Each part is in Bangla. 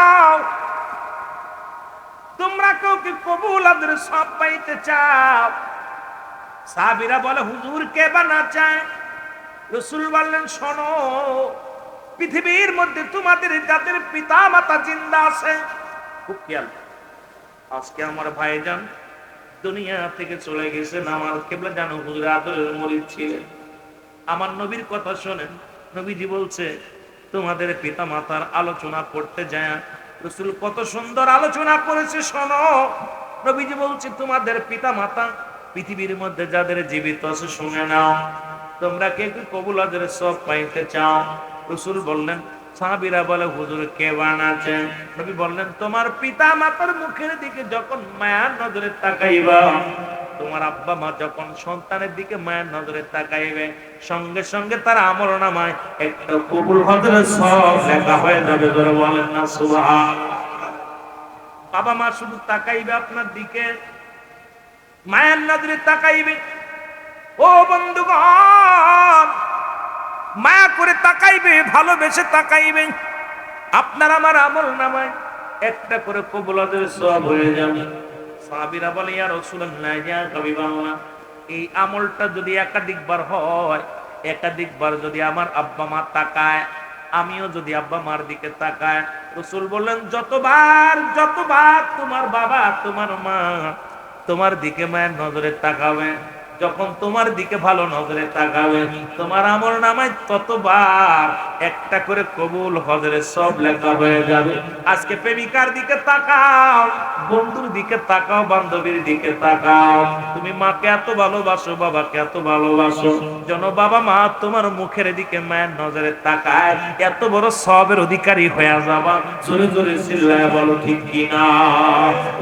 চাও? তোমরা কেউ কি কবুল আদরের সব পাইতে চাও? সাহাবীরা বলে হুজুর কে বা না চায়? রাসূল বললেন শোনো, পৃথিবীর মধ্যে তোমাদের যাদের পিতা মাতা জিন্দা আছে, খুব খেয়াল, আজকে আমার ভাইজান দুনিয়া থেকে চলে গেছেন, আমার কেবলা জানো হুজুর আদরের মুরিদ ছিলেন। আমার নবীর কথা শোনেন, নবীজি বলছে তোমাদের পিতা মাতার আলোচনা করতে যায় রাসূল কত সুন্দর আলোচনা করেছে শোনো। নবীজি বলছে তোমাদের পিতা মাতা পৃথিবীর মধ্যে যাদের জীবিত আছে শুনে নাও, তোমরা কে কি কবুল আদরের সব পাইতে চাও? রাসূল বললেন, সাহাবীরা বলে হুজুর কে বানাচ্ছে? নবী বললেন তোমার পিতা মাতার মুখের দিকে যখন মায়ার নজরে তাকাইবা, তোমার আব্বা মা যখন সন্তানের দিকে মায়ের নজরে তাকাইবে, সঙ্গে সঙ্গে তার আমলনামায় একটা কবুল হজরের সব লেখা হয়ে যাবে। ধরে বলেন না সুবহানাল্লাহ। বাবা মা শুধু তাকাইবে আপনার দিকে, মায়ের নজরে তাকাইবে। ও বন্ধুগণ, মায়া করে তাকাইবে, ভালোবেসে তাকাইবে, আপনার আমার আমলনামায় একটা করে কবুল হজরের সওয়াব হয়ে যাবে। সাহাবীরা বলে ইয়া রাসূলুল্লাহ, ইয়া হাবিবাল্লাহ, এই আমলটা যদি একাধিকবার হয়, একাধিকবার যদি আমার আব্বা মা তাকায়, আমিও যদি আব্বা মার দিকে তাকায়, রাসূল বললেন যতবার যতবার তোমার বাবা তোমার মা তোমার দিকে মায়ের নজরে তাকাবে, যখন তোমার দিকে ভালো নজরে তাকাবে, তোমার আমলনামায় ততবার একটা করে কবুল হজরের সব লেখা হয়ে যাবে। আজকে প্রেমিকার দিকে তাকাও, বন্ধুর দিকে তাকাও, বান্ধবীর দিকে তাকাও, তুমি মাকে এত ভালোবাসো, বাবাকে এত ভালোবাসো, যেন বাবা মা তোমার মুখের দিকে মায়ের নজরে তাকায়, এত বড় সবের অধিকারী হয়ে যাবা। জোরে জোরে চিল্লায় বলো ঠিক কিনা?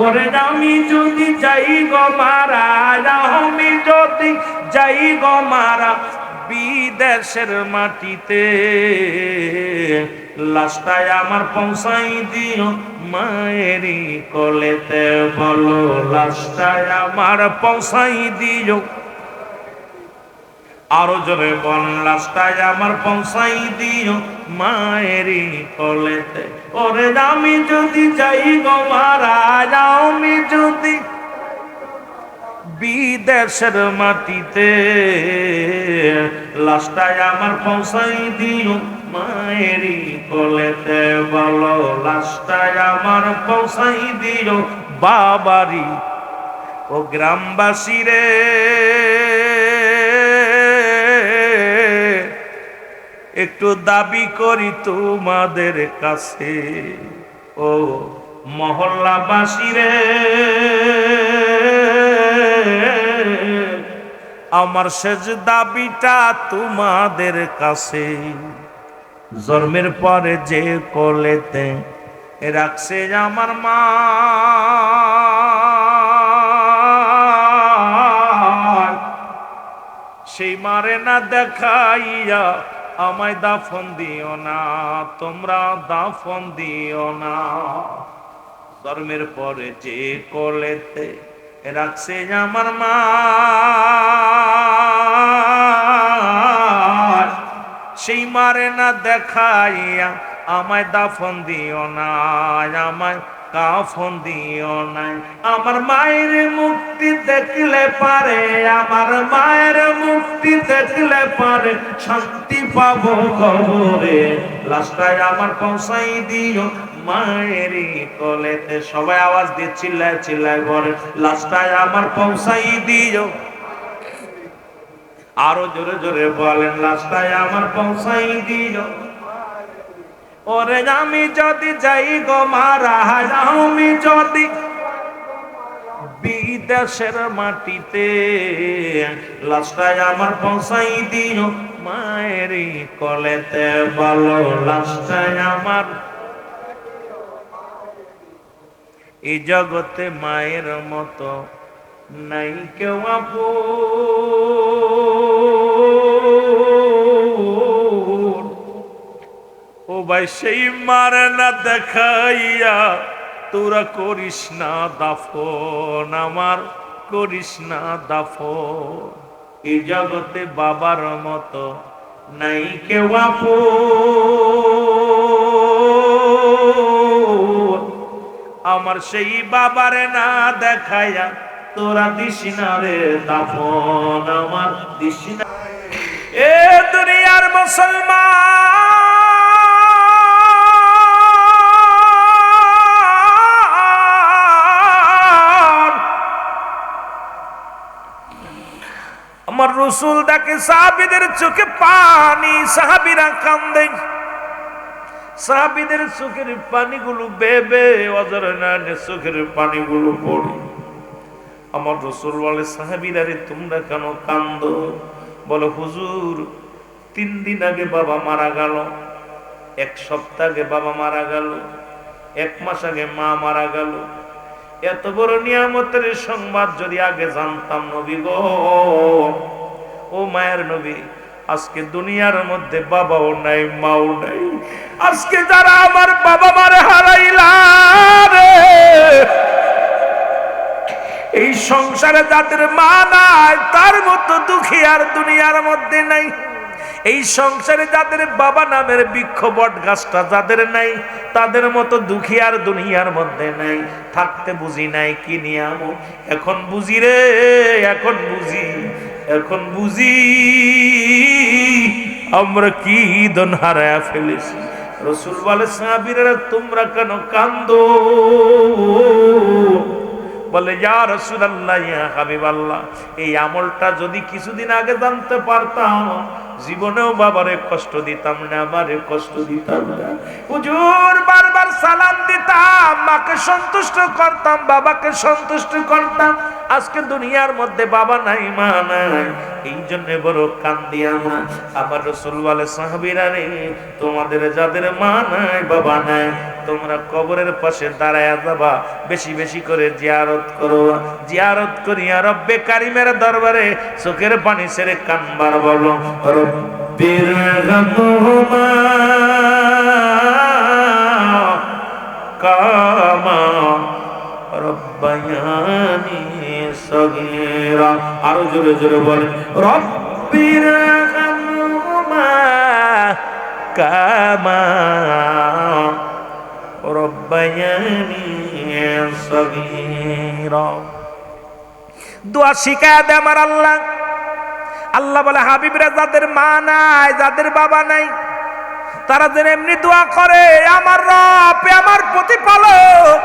ওরে আমি যদি যাই গো মারা, আমি যদি যাই গো মারা বিদেশের মাটিতে, লাশটায় আমার পৌঁছাই দিও মায়েরই কোলেতে। বলো লাশটায় আমার পৌঁছাই দিও, আরো জোরে বল, লাশটায় আমার পৌঁছাই দিও মায়েরই কোলেতে। ওরে আমি যদি যাই গো মারা, আমি যদি বিদেশের মাটিতে, লাশটায় আমার পৌঁছাই দিও মায়েরই কোলেতে। বলো লাশটায় আমার পৌঁছাই দিও বাবারি। ও গ্রামবাসী রে, একটু দাবি করি তোমাদের কাছে, ও মহল্লাবাসী রে, আমার শেষ দাবিটা তোমাদের কাছে। জন্মের পরে যে কোলেতে রাখছে আমার মা, সেই মারে না দেখাইয়া আমায় দাফন দিও না, তোমরা দাফন দিও না। জন্মের পরে যে কোলেতে রাখছে আমার মা, সেই মারে না দেখাইয়া আমায় দাফন দিও না, আমায় কাফন দিও নাই। আমার মায়ের মুক্তি দেখলে পারে, আমার মায়ের মুক্তি দেখলে পারে শান্তি পাবো কবরে, লাশটায় আমার পৌঁছাই দিও মায়েরই কোলেতে। সবাই আওয়াজ দিয়ে চিল্লায় চিল্লায় বলে লাশটায় আমার পৌঁছাই দিও, আরো জোরে জোরে বলেন লাশটায় আমার পৌঁছাই দিও। ওরে আমি যদি যাই গো মারা, আমি যদি বিদেশের মাটিতে, লাশটায় আমার পৌঁছাই দিও মায়েরই কোলেতে। বলো লাশটায় আমার। এই জগতে মায়ের মতো নাই কেউ আপন, ও ভাই সেই মারে না দেখাইয়া তোরা করিস না দাফন, আমার করিস না দাফন। এই জগতে বাবার মতো নাই কেউ আপন, আমার সেই বাবারে না দেখাইয়া তোরা দিসিনা রে দাফন, আমার দিসিনা। এ দুনিয়ার মুসলমান, আমার রসুল ডাকে, সাহাবীদের চোখে পানি, সাহাবীরা কান্দে, সাহাবীদের চোখের পানিগুলো বেবে অজরে নয়নে চোখের পানিগুলো পড়ে। আমার রসুল বলে, সাহাবীরা রে তোমরা কেন কান্দো? বলে, হুজুর 3 দিন আগে বাবা মারা গেল, 1 সপ্তাহ আগে বাবা মারা গেল, 1 মাস আগে মা মারা গেল। এত বড় নিয়ামতের সংবাদ যদি আগে জানতাম নবী গো, ও মায়ের নবী, আজকে দুনিয়ার মধ্যে বাবাও নাই মাও নাই। আজকে যারা আমার বাবা মারে হারাইলা রে, এই সংসারে যাদের মা নাই তার মতো দুঃখী আর দুনিয়ার মধ্যে নাই। এই সংসারে যাদের বাবা নামের বৃক্ষ বট গাছটা যাদের নাই, তাদের মতো দুঃখী আর দুনিয়ার মধ্যে নাই। থাকতে বুঝি নাই কি নিয়ামত, এখন বুঝি রে, এখন বুঝি, এখন বুঝি আমরা কি ধন হারায়া ফেলেছি। রসুল বলে, সাহাবীরা তোমরা কেন কান্দো? বলে, ইয়া রাসূলুল্লাহ, ইয়া হাবিবাল্লাহ, এই আমলটা যদি কিছুদিন আগে জানতে পারতাম জীবনেও বাবারে কষ্ট দিতাম না, আমারে কষ্ট দিতাম না। হুজুর বারবার সালাম দিতাম, মাকে সন্তুষ্ট করতাম, বাবাকে সন্তুষ্ট করতাম। আজকে দুনিয়ার মধ্যে বাবা নাই মা নাই, এই জন্য বড় কান্দি আমরা। আমার রাসূল বলে, সাহাবীরা রে তোমাদের যাদের মা নাই বাবা নাই, তোমরা কবরের পাশে দাঁড়ায়া যাবা, বেশি বেশি করে জিয়ারত করো, জিয়ারত করিয়া রব্বে কারিমের দরবারে চোখের পানি ছেড়ে কানবার বলো, রব্বির গামহুমা কামা রব্বায়ানি সগীরা। আরো জোরে জোরে বলেন, রব্বির গামহুমা কামা রব্বায়ানি সগীরা। দোয়া শিখায় দেয় আমার আল্লাহ। আল্লাহ বলে, হাবিবরা যাদের মা নাই, যাদের বাবা নাই, তারা যেন এমনি দোয়া করে, আমার রব, আমার প্রতিপালক।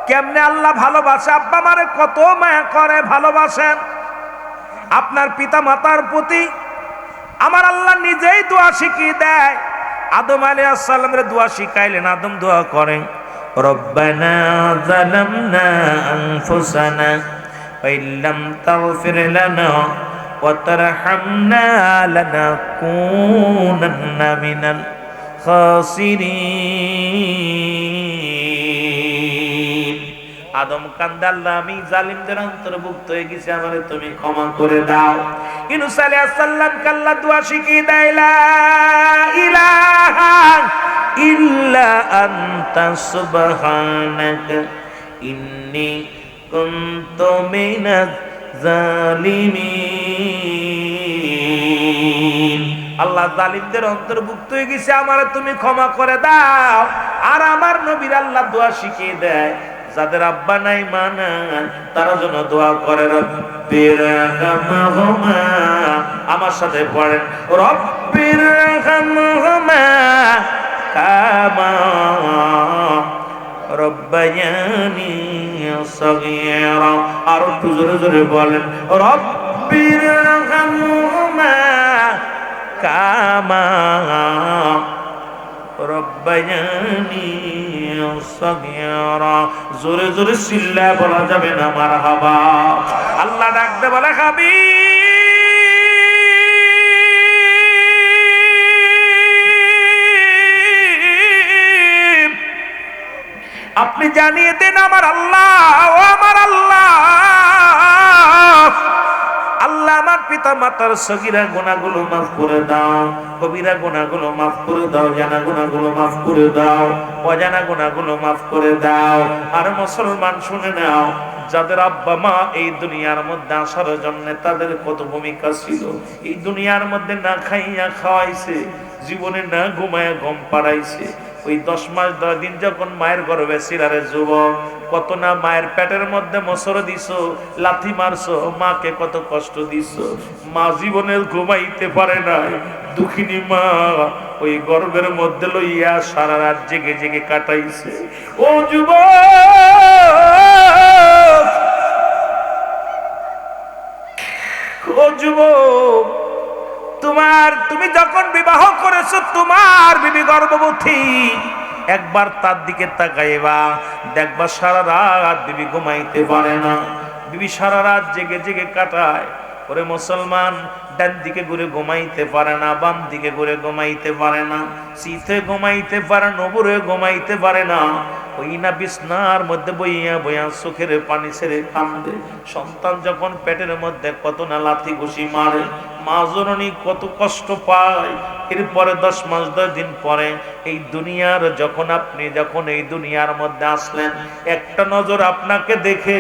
কেমনে আল্লাহ ভালোবাসে, আব্বা মারে কত মায়া করে, ভালোবাসেন। আপনার পিতা মাতার প্রতি আমার আল্লাহ নিজেই দোয়া শিখিয়ে দেয়। আদম আলাইহিস সালামের দোয়া শিখাইলেন, আদম দোয়া করেন, রব্বানা যালামনা আনফুসানা ওয়া ইল্লাম তাগফির লানা ওয়া তারহামনা লানাকুনান্না মিনাল খাসিরিন। আদম কান্দে, আল্লাহ আমি জালিমদের অন্তর্ভুক্ত হয়ে গেছি, আমারে তুমি ক্ষমা করে দাও। ইউনূস আলাইহিস সালাম আল্লাহ দোয়া শিখিয়ে দেয়, লা ইলাহা ইল্লা আনতা সুবহানাকা ইন্নী কুনতু মিনাজ জালিমিন। আল্লাহ জালিমদের অন্তর্ভুক্ত হয়ে গেছে, আমারে তুমি ক্ষমা করে দাও। আর আমার নবীর আল্লাহ দোয়া শিখিয়ে দেয়, যাদের আব্বা নাই মা নাই তারা যেন দোয়া করে, রব্বির রহমহুমা, আমার সাথে পড়েন, রব্বির রহমহুমা কামা রব্বায়ানি সগীরা। আর একটু জোরে জোরে বলেন, রব্বির রহমহুমা কামা রব্বায়ানি সগীরা। জোরে জোরে চিল্লায় বলা যাবে না মারহাবা। আল্লাহ ডাকতে বলে, হাবিব আপনি জানিয়ে দেন আমার আল্লাহ, ও আমার আল্লাহ, আল্লাহ আমার পিতা মাতার সগীরা গুনাহগুলো মাফ করে দাও, কবিরা গুনাহগুলো মাফ করে দাও, জানা গুনাহগুলো মাফ করে দাও, অজানা গুনাহগুলো মাফ করে দাও। আর মুসলমান শুনে নাও, যাদের আব্বা মা এই দুনিয়ার মধ্যে আসার জন্য তাদের কত ভূমিকা ছিল। এই দুনিয়ার মধ্যে না খাইয়া খাওয়াইছে, জীবনে না ঘুমায়া ঘুম পাড়াইছে, ওই 10 মাস 10 দিন যখন মায়ের গর্ভে ছিলারে যুবক, কত না মায়ের পেটের মধ্যে মোসর দিছো, লাথি মারছো, মাকে কত কষ্ট দিছো। মা জীবনে ঘুমাইতে পারে নাই, দুঃখিনী মা ওই গর্ভের মধ্যে লইয়া সারা রাত জেগে জেগে কাটাইছে। ও যুবক, ও যুবক, তুমি যখন বিবাহ করেছো তোমার বিবি গর্ভবতী, একবার তার দিকে তাকাইবা, দেখবা সারা রাত বিবি ঘুমাইতে পারে না, বিবি সারা রাত জেগে জেগে কাটায়। ওরে মুসলমান, ডান দিকে ঘুরে ঘুমাইতে পারে না, বাম দিকে ঘুরে ঘুমাইতে পারে না, শীতে ঘুমাইতে পারে না, নবরে ঘুমাইতে পারে না। ওই না বিছনার মধ্যে বইয়া বইয়া চোখের পানি ছেড়ে কান্দে। সন্তান যখন পেটের মধ্যে কত না লাথি ঘুষি মারে, মা জননী কত কষ্ট পায়। এরপরে 10 মাস 10 দিন পরে এই দুনিয়ার যখন এই দুনিয়ার মধ্যে আসলেন, একটা নজর আপনাকে দেখে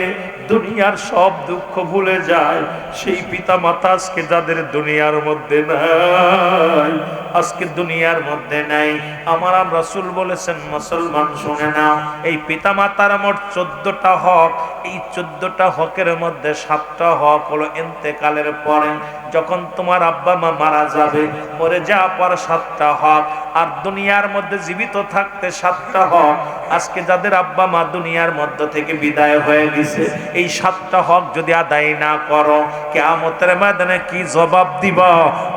দুনিয়ার সব দুঃখ ভুলে যায়। সেই পিতা মাতা আজকে যাদের দুনিয়ার মধ্যে নাই, আজকে দুনিয়ার মধ্যে নাই, আমার রাসূল বলেছেন মুসলমান শুনে নাও, এই পিতা মাতার মোট 14টা হক। এই 14টা হকের মধ্যে 7টা হক হলো ইন্তেকালের পরে, যখন তোমার আব্বা মা মারা যাবে, মরে যাওয়ার পর 7টা হক। আর দুনিয়ার মধ্যে জীবিত থাকতে 7টা হক। আজকে যাদের আব্বা মা দুনিয়ার মধ্য থেকে বিদায় হয়ে গেছে, এই 7টা হক যদি আদায় না করো, কিয়ামতের ময়দানে কি জবাব দিবা?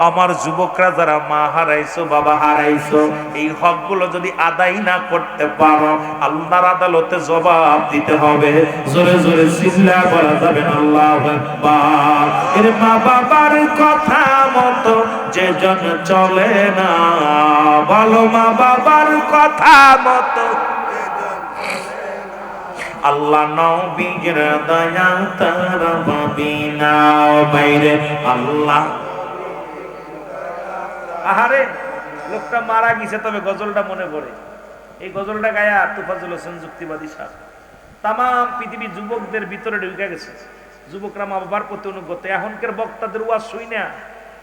আমার যুবকরা যারা মা হারাইছো, বাবা হারাইছো, এই হকগুলো যদি আদায় না করতে পারো, আল্লাহর আদালতে জবাব দিতে হবে। জোরে জোরে চিল্লা বলা যাবে না আল্লাহু আকবার। এর মা বাবার কথা মতো যে জন চলে না, বলো মা বাবার কথা মতো আল্লাহ নবীর দয়া তারা পাবি না বাইরে আল্লাহ। আহারে, লোকটা মারা গেছে, তবে গজলটা মনে পড়ে। এই গজলটা গায়া তোফাজ্জল হোসেন যুক্তিবাদী সাহেব তাম পৃথিবীর যুবকদের ভিতরে ঢুকে গেছে। যুবকরা মা বাবার প্রতি অনুগত। এখনকার বক্তাদের ওয়াজ শুই না,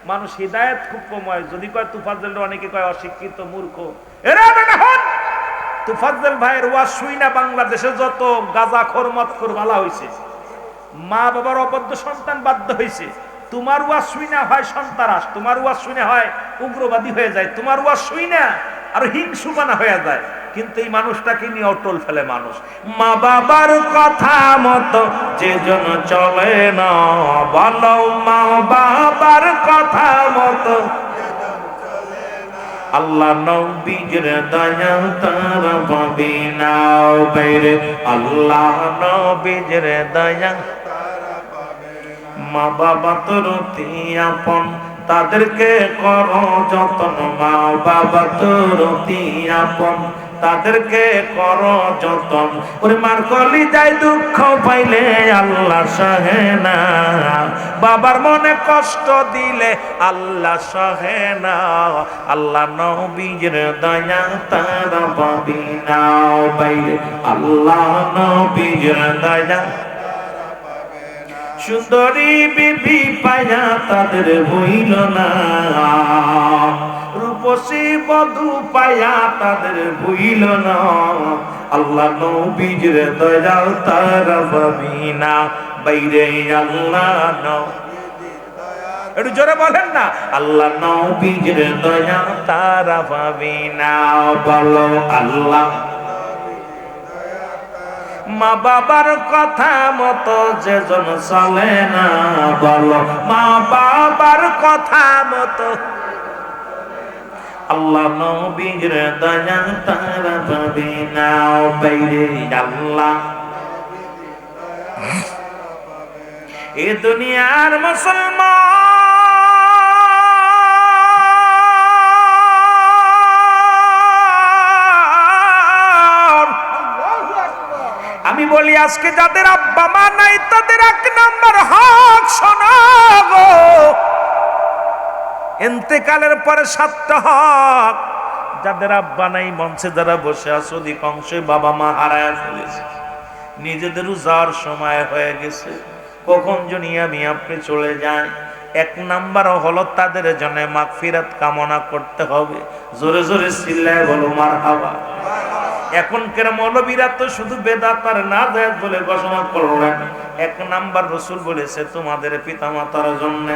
মানুষ হিদায়াত খুব কম হয়। যদি কয় তোফাজ্জল, অনেকে কয় অশিক্ষিত মূর্খ। এরা তোফাজ্জল ভাইয়ের ওয়াজ শুই না, বাংলাদেশে যত গাঁজাখোর মদখোর বালা হইছে, মা বাবার অবদ্ধ সন্তান বাধ্য হইছে। তোমার ওয়াজ শুই না হয় সন্তারাস, তোমার ওয়াজ শুনে হয় উগ্রবাদী হয়ে যায়, তোমার ওয়াজ শুই না আর হিংসুমানা হয়ে যায়। কিন্তু এই মানুষটাকে নিয়ে অটল ফেলে মানুষ। মা বাবার কথা মতো যে জন চলে না, বলো মা বাবার কথা মতো আল্লাহ নবীর দয়া তারা পাবে না বাইরে আল্লাহ নবীর দয়া। মা বাবা তোর অতি আপন, তাদেরকে করো যতন। মা বাবা তোর অতি আপন, তাদেরকে করো যতন। ওরে মার কলি যায় দুঃখ পাইলে আল্লাহ সহে না, বাবার মনে কষ্ট দিলে আল্লাহ সহে না। আল্লাহ নবীর দয়া তারা পাবি না বাইরে আল্লাহ নবীর দয়া। সুন্দরী বিবি পায়া তাদের হইল না, রূপসী বধূ পায়া তাদের হইল না। আল্লাহ নবীর দয়া তারা পাবি না বাইরে আল্লাহ একটু জোরে বলেন না, আল্লাহ নবীর দয়া তারা পাবি না, বলো আল্লাহ। মা বাবার কথা মতো যে জন চলে না, বলো মা বাবার কথা মতো আল্লাহ নবীর দয়া তারা পাবে না বাইরে আল্লাহ। এ দুনিয়ার মুসলমান, আমি বলি আজকে যাদের আব্বা মা নাই তাদের 1 নাম্বার হক শোনাবো। ইন্তেকালের পরে 7টা হক। যাদের আব্বা নাই, মঞ্চে যারা বসে আছে অধিকাংশই বাবা মা হারায় ফেলেছে, নিজেদের যাওয়ার সময় হয়ে গেছে, কখন জানি আমি আপনি চলে যাই। 1 নাম্বার হলো তাদের জন্য মাগফিরাত কামনা করতে হবে। জোরে জোরে চিল্লায় বলো মারহাবা। এখনকার মৌলবীরা তো শুধু বেদাত আর নাজায়েজ বলে ঘোষণা করলেন। এক নাম্বার রাসূল বলেছে তোমাদের পিতামাতার জন্য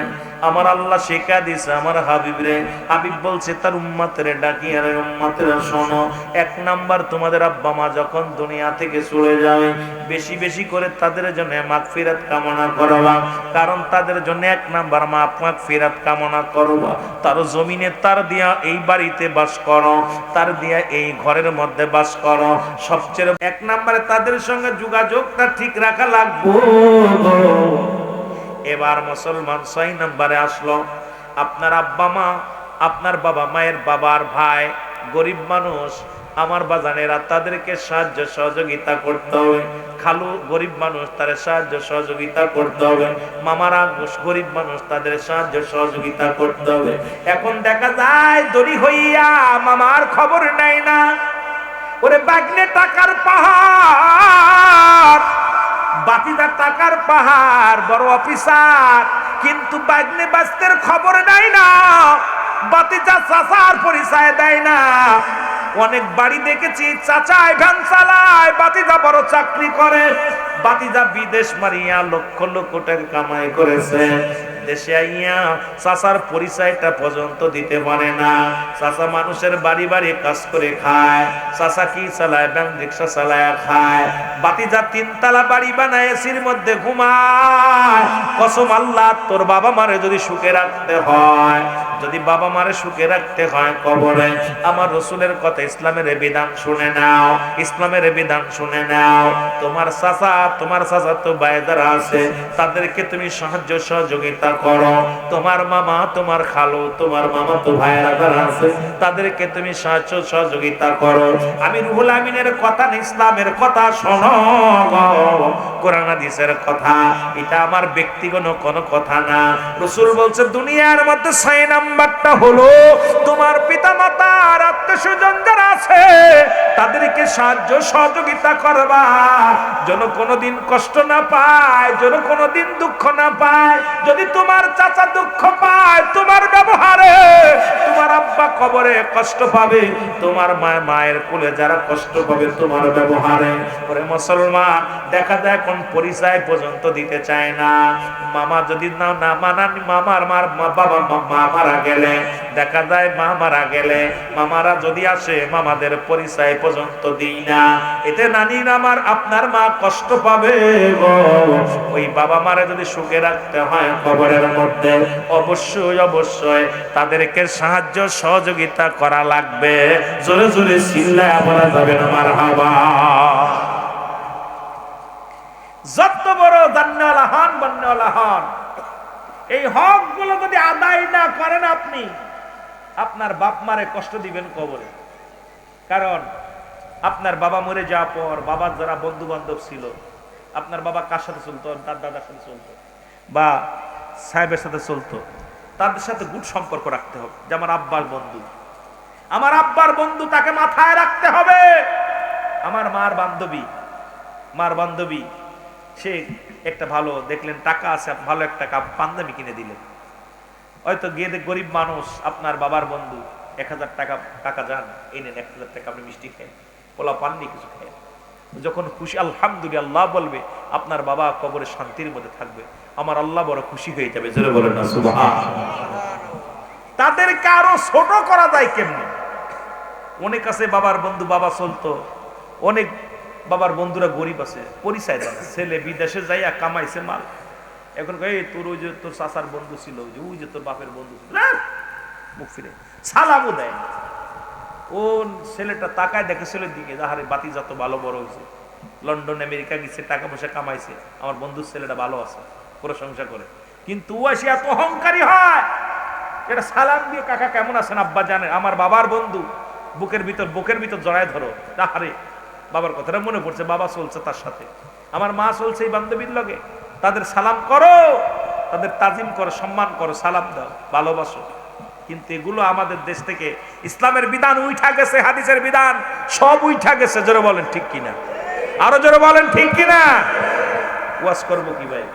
আমার আল্লাহ শিক্ষা দিয়েছে আমার হাবিবরে। হাবিব বলছে তার উম্মতরে ডাকি, আর উম্মতরা শোনো, এক নাম্বার তোমাদের আব্বা মা যখন দুনিয়া থেকে চলে যাবে বেশি বেশি করে তাদের জন্য মাগফিরাত কামনা করবা। কারণ তাদের জন্য এক নাম্বার মাগফিরাত কামনা করবা। তার জমিনে তার দিয়া এই বাড়িতে বাস করো, তার দিয়া এই ঘরের মধ্যে বাস করো। সবচেয়ে এক নাম্বারে তাদের সঙ্গে যোগাযোগটা ঠিক রাখা লাগবে। এবার মুসলমান 6 নম্বরে আসলো আপনার আব্বা মা, আপনার বাবা মায়ের বাবার ভাই গরিব মানুষ আমার বাজানেরা, তাদেরকে সাহায্য সহযোগিতা করতে হবে। খালু গরিব মানুষ, তাদের সাহায্য সহযোগিতা করতে হবে। মামারা গরিব মানুষ, তাদের সাহায্য সহযোগিতা করতে হবে। এখন দেখা যায় দড়ি হইয়া মামার খবর নাই না, ওরে বাগনে টাকার পাহাড়, বাতিদার টাকার পাহাড়, বড় অফিসার, কিন্তু বাগনে বাস্তের খবর নাই না, বাতিজা চাচার পরিচয় দেয় না। অনেক বাড়ি দেখেছি চাচাই ভ্যান চালায়, বাতিজা বড় চাকরি করে, বাতিজা বিদেশ মারিয়া লক্ষ লক্ষ টাকা কামাই করেছে, দেশে আইয়া চাচার পরিচয়টা পর্যন্ত দিতে পারে না। চাচা মানুষের বাড়ি বাড়ি কাজ করে খায়, চাচা কি চালায়, ব্যাংক রিক্সা চালায় খায়, বাতিজা 3 তলা বাড়ি বানায় এসির মধ্যে ঘুমায়। কসম আল্লাহ, তোর বাবা মারে যদি সুখে রাখতে হয়, যদি বাবা মারে সুখে রাখতে হয় কবরে, আমার রসুলের কথা ইসলামের বিধান শুনে নাও, ইসলামের বিধান শুনে নাও। তোমার চাচা তো ভাইদারা আছে, তাদেরকে তুমি সাহায্য সহযোগিতা করো। তোমার মামা, তোমার খালু, তোমার মামা তো ভাইরা যারা আছে, তাদেরকে তুমি সাহায্য সহযোগিতা করো। আমি রুহুল আমিনের কথা না, ইসলামের কথা শোনো, কোরআন হাদিসের কথা, এটা আমার ব্যক্তিগত কোনো কথা না। রাসূল বলছে দুনিয়ার মধ্যে 6 নাম্বারটা হলো তোমার পিতামাতার আত্মীয়স্বজন যারা আছে তাদেরকে সাহায্য সহযোগিতা করবা, যেন কোনোদিন কষ্ট না পায়, যেন কোনোদিন দুঃখ না পায়। যদি তোমার চাচা দুঃখ পায় তোমার ব্যবহারে, তোমার আব্বা কবরে কষ্ট পাবে, তোমার মায়ের কোলে যারা কষ্ট পাবে তোমার ব্যবহারে। ওরে মুসলমান, দেখা যায় কোন পরিচয় পর্যন্ত দিতে চায় না। মামা যদি না মানানি, মামার বাবা মা মারা গেলে, দেখা যায় মা মারা গেলে মামারা যদি আসে মামাদের পরিচয় পর্যন্ত দিই না। এতে নানির আমার আপনার মা কষ্ট পাবে গো। ওই বাবা মারে যদি সুখে রাখতে হয় কবরের মধ্যে, অবশ্যই অবশ্যই তাদেরকে সাহায্য সহযোগিতা করা লাগবে। জোরে জোরে চিল্লায় বলা যাবে না মারহাবা। যত বড় জান্নাওয়ালা হন, বান্নাওয়ালা হন, এই হক গুলো যদি আদায় না করেন আপনি, আপনার বাপ মারে কষ্ট দিবেন কবরে। কারণ আপনার বাবা মরে যাওয়ার পর বাবার যারা বন্ধু বান্ধব ছিল, আপনার বাবা কার সাথে চলতো, তার দাদার সাথে চলতো বা সাহেবের সাথে চলতো, তাদের সাথে গুড সম্পর্ক রাখতে হবে। যে আমার আব্বার বন্ধু, আমার আব্বার বন্ধু, তাকে মাথায় রাখতে হবে। আমার মার বান্ধবী, সে একটা ভালো দেখলেন টাকা আছে, ভালো একটা পাঞ্জাবি কিনে দিলেন। হয়তো গিয়ে গরিব মানুষ, আপনার বাবার বন্ধু, 1000 টাকা যান, এই নেন 1000 টাকা, আপনি মিষ্টি খেয়ে পোলা পাননি, কিছু খেয়ে যখন খুশি আলহামদুলিল্লাহ বলবে, আপনার বাবা কবরে শান্তির মধ্যে থাকবে, আমার আল্লাহ বড় খুশি হয়ে যাবে। জোরে বলেন না সুবহানাল্লাহ। তাদেরকে আরো ছোট করা যায় কেমনে? অনেক আছে বাবার বন্ধু, বাবা চলতো, অনেক বাবার বন্ধুরা গরিব আছে, পরিচয় দেয় না, ছেলে বিদেশে যাইয়া কামাইছে মাল, এখন তোর ওই যে তোর চাচার বন্ধু ছিল, ওই যে তোর বাপের বন্ধু ছিল, মুখ ফিরে সালামও দেয় না। ও ছেলেটা তাকায় দেখে ছেলের দিকে, আহারে বাতি যত ভালো বড় হয়েছে, লন্ডন আমেরিকা গেছে, টাকা পয়সা কামাইছে, আমার বন্ধুর ছেলেটা ভালো আছে, প্রশংসা করে। কিন্তু ও এসে এত অহংকারী হয়, এটা সালাম দিয়ে কাকা কেমন আছেন আব্বা জানেন, আমার বাবার বন্ধু, বুকের ভিতর জড়ায় ধরো, আহারে বাবার কথাটা মনে পড়ছে, বাবা চলছে তার সাথে, আমার মা চলছে এই বান্ধবীর লগে, তাদের সালাম করো, তাদের তাজিম করো, সম্মান করো, সালাম দাও, ভালোবাসো। কিন্তু এগুলো আমাদের দেশ থেকে ইসলামের বিধান উঠা গেছে, হাদিসের বিধান সব উঠা গেছে। জোরে বলেন ঠিক কিনা, আরো জোরে বলেন ঠিক কিনা। ওয়াজ করবো কি ভাই,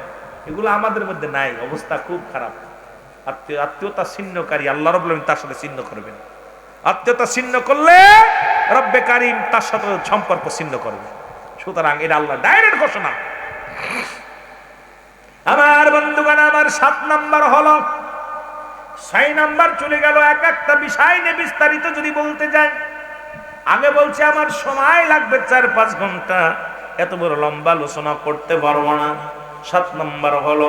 এগুলো আমাদের মধ্যে নাই, অবস্থা খুব খারাপ। আত্মীয়তা ছিন্নকারী আল্লাহ রাব্বুল আলামিন তার সাথে ছিন্ন করবেন। আত্মীয়তা ছিন্ন করলে রব্বে কারিম তার সাথে সম্পর্ক ছিন্ন করবে। সুতরাং এটা আল্লাহ ডাইরেক্ট ঘোষণা। আমার বন্ধুগণ, আমার 7 নাম্বার হলো, 6 নাম্বার চলে গেল। এক একটা বিষয় নিয়ে বিস্তারিত যদি বলতে যাই, আগে বলছে আমার সময় লাগবে 4-5 ঘন্টা, এত বড় লম্বা আলোচনা করতে পারবো না। 7 নাম্বার হলো,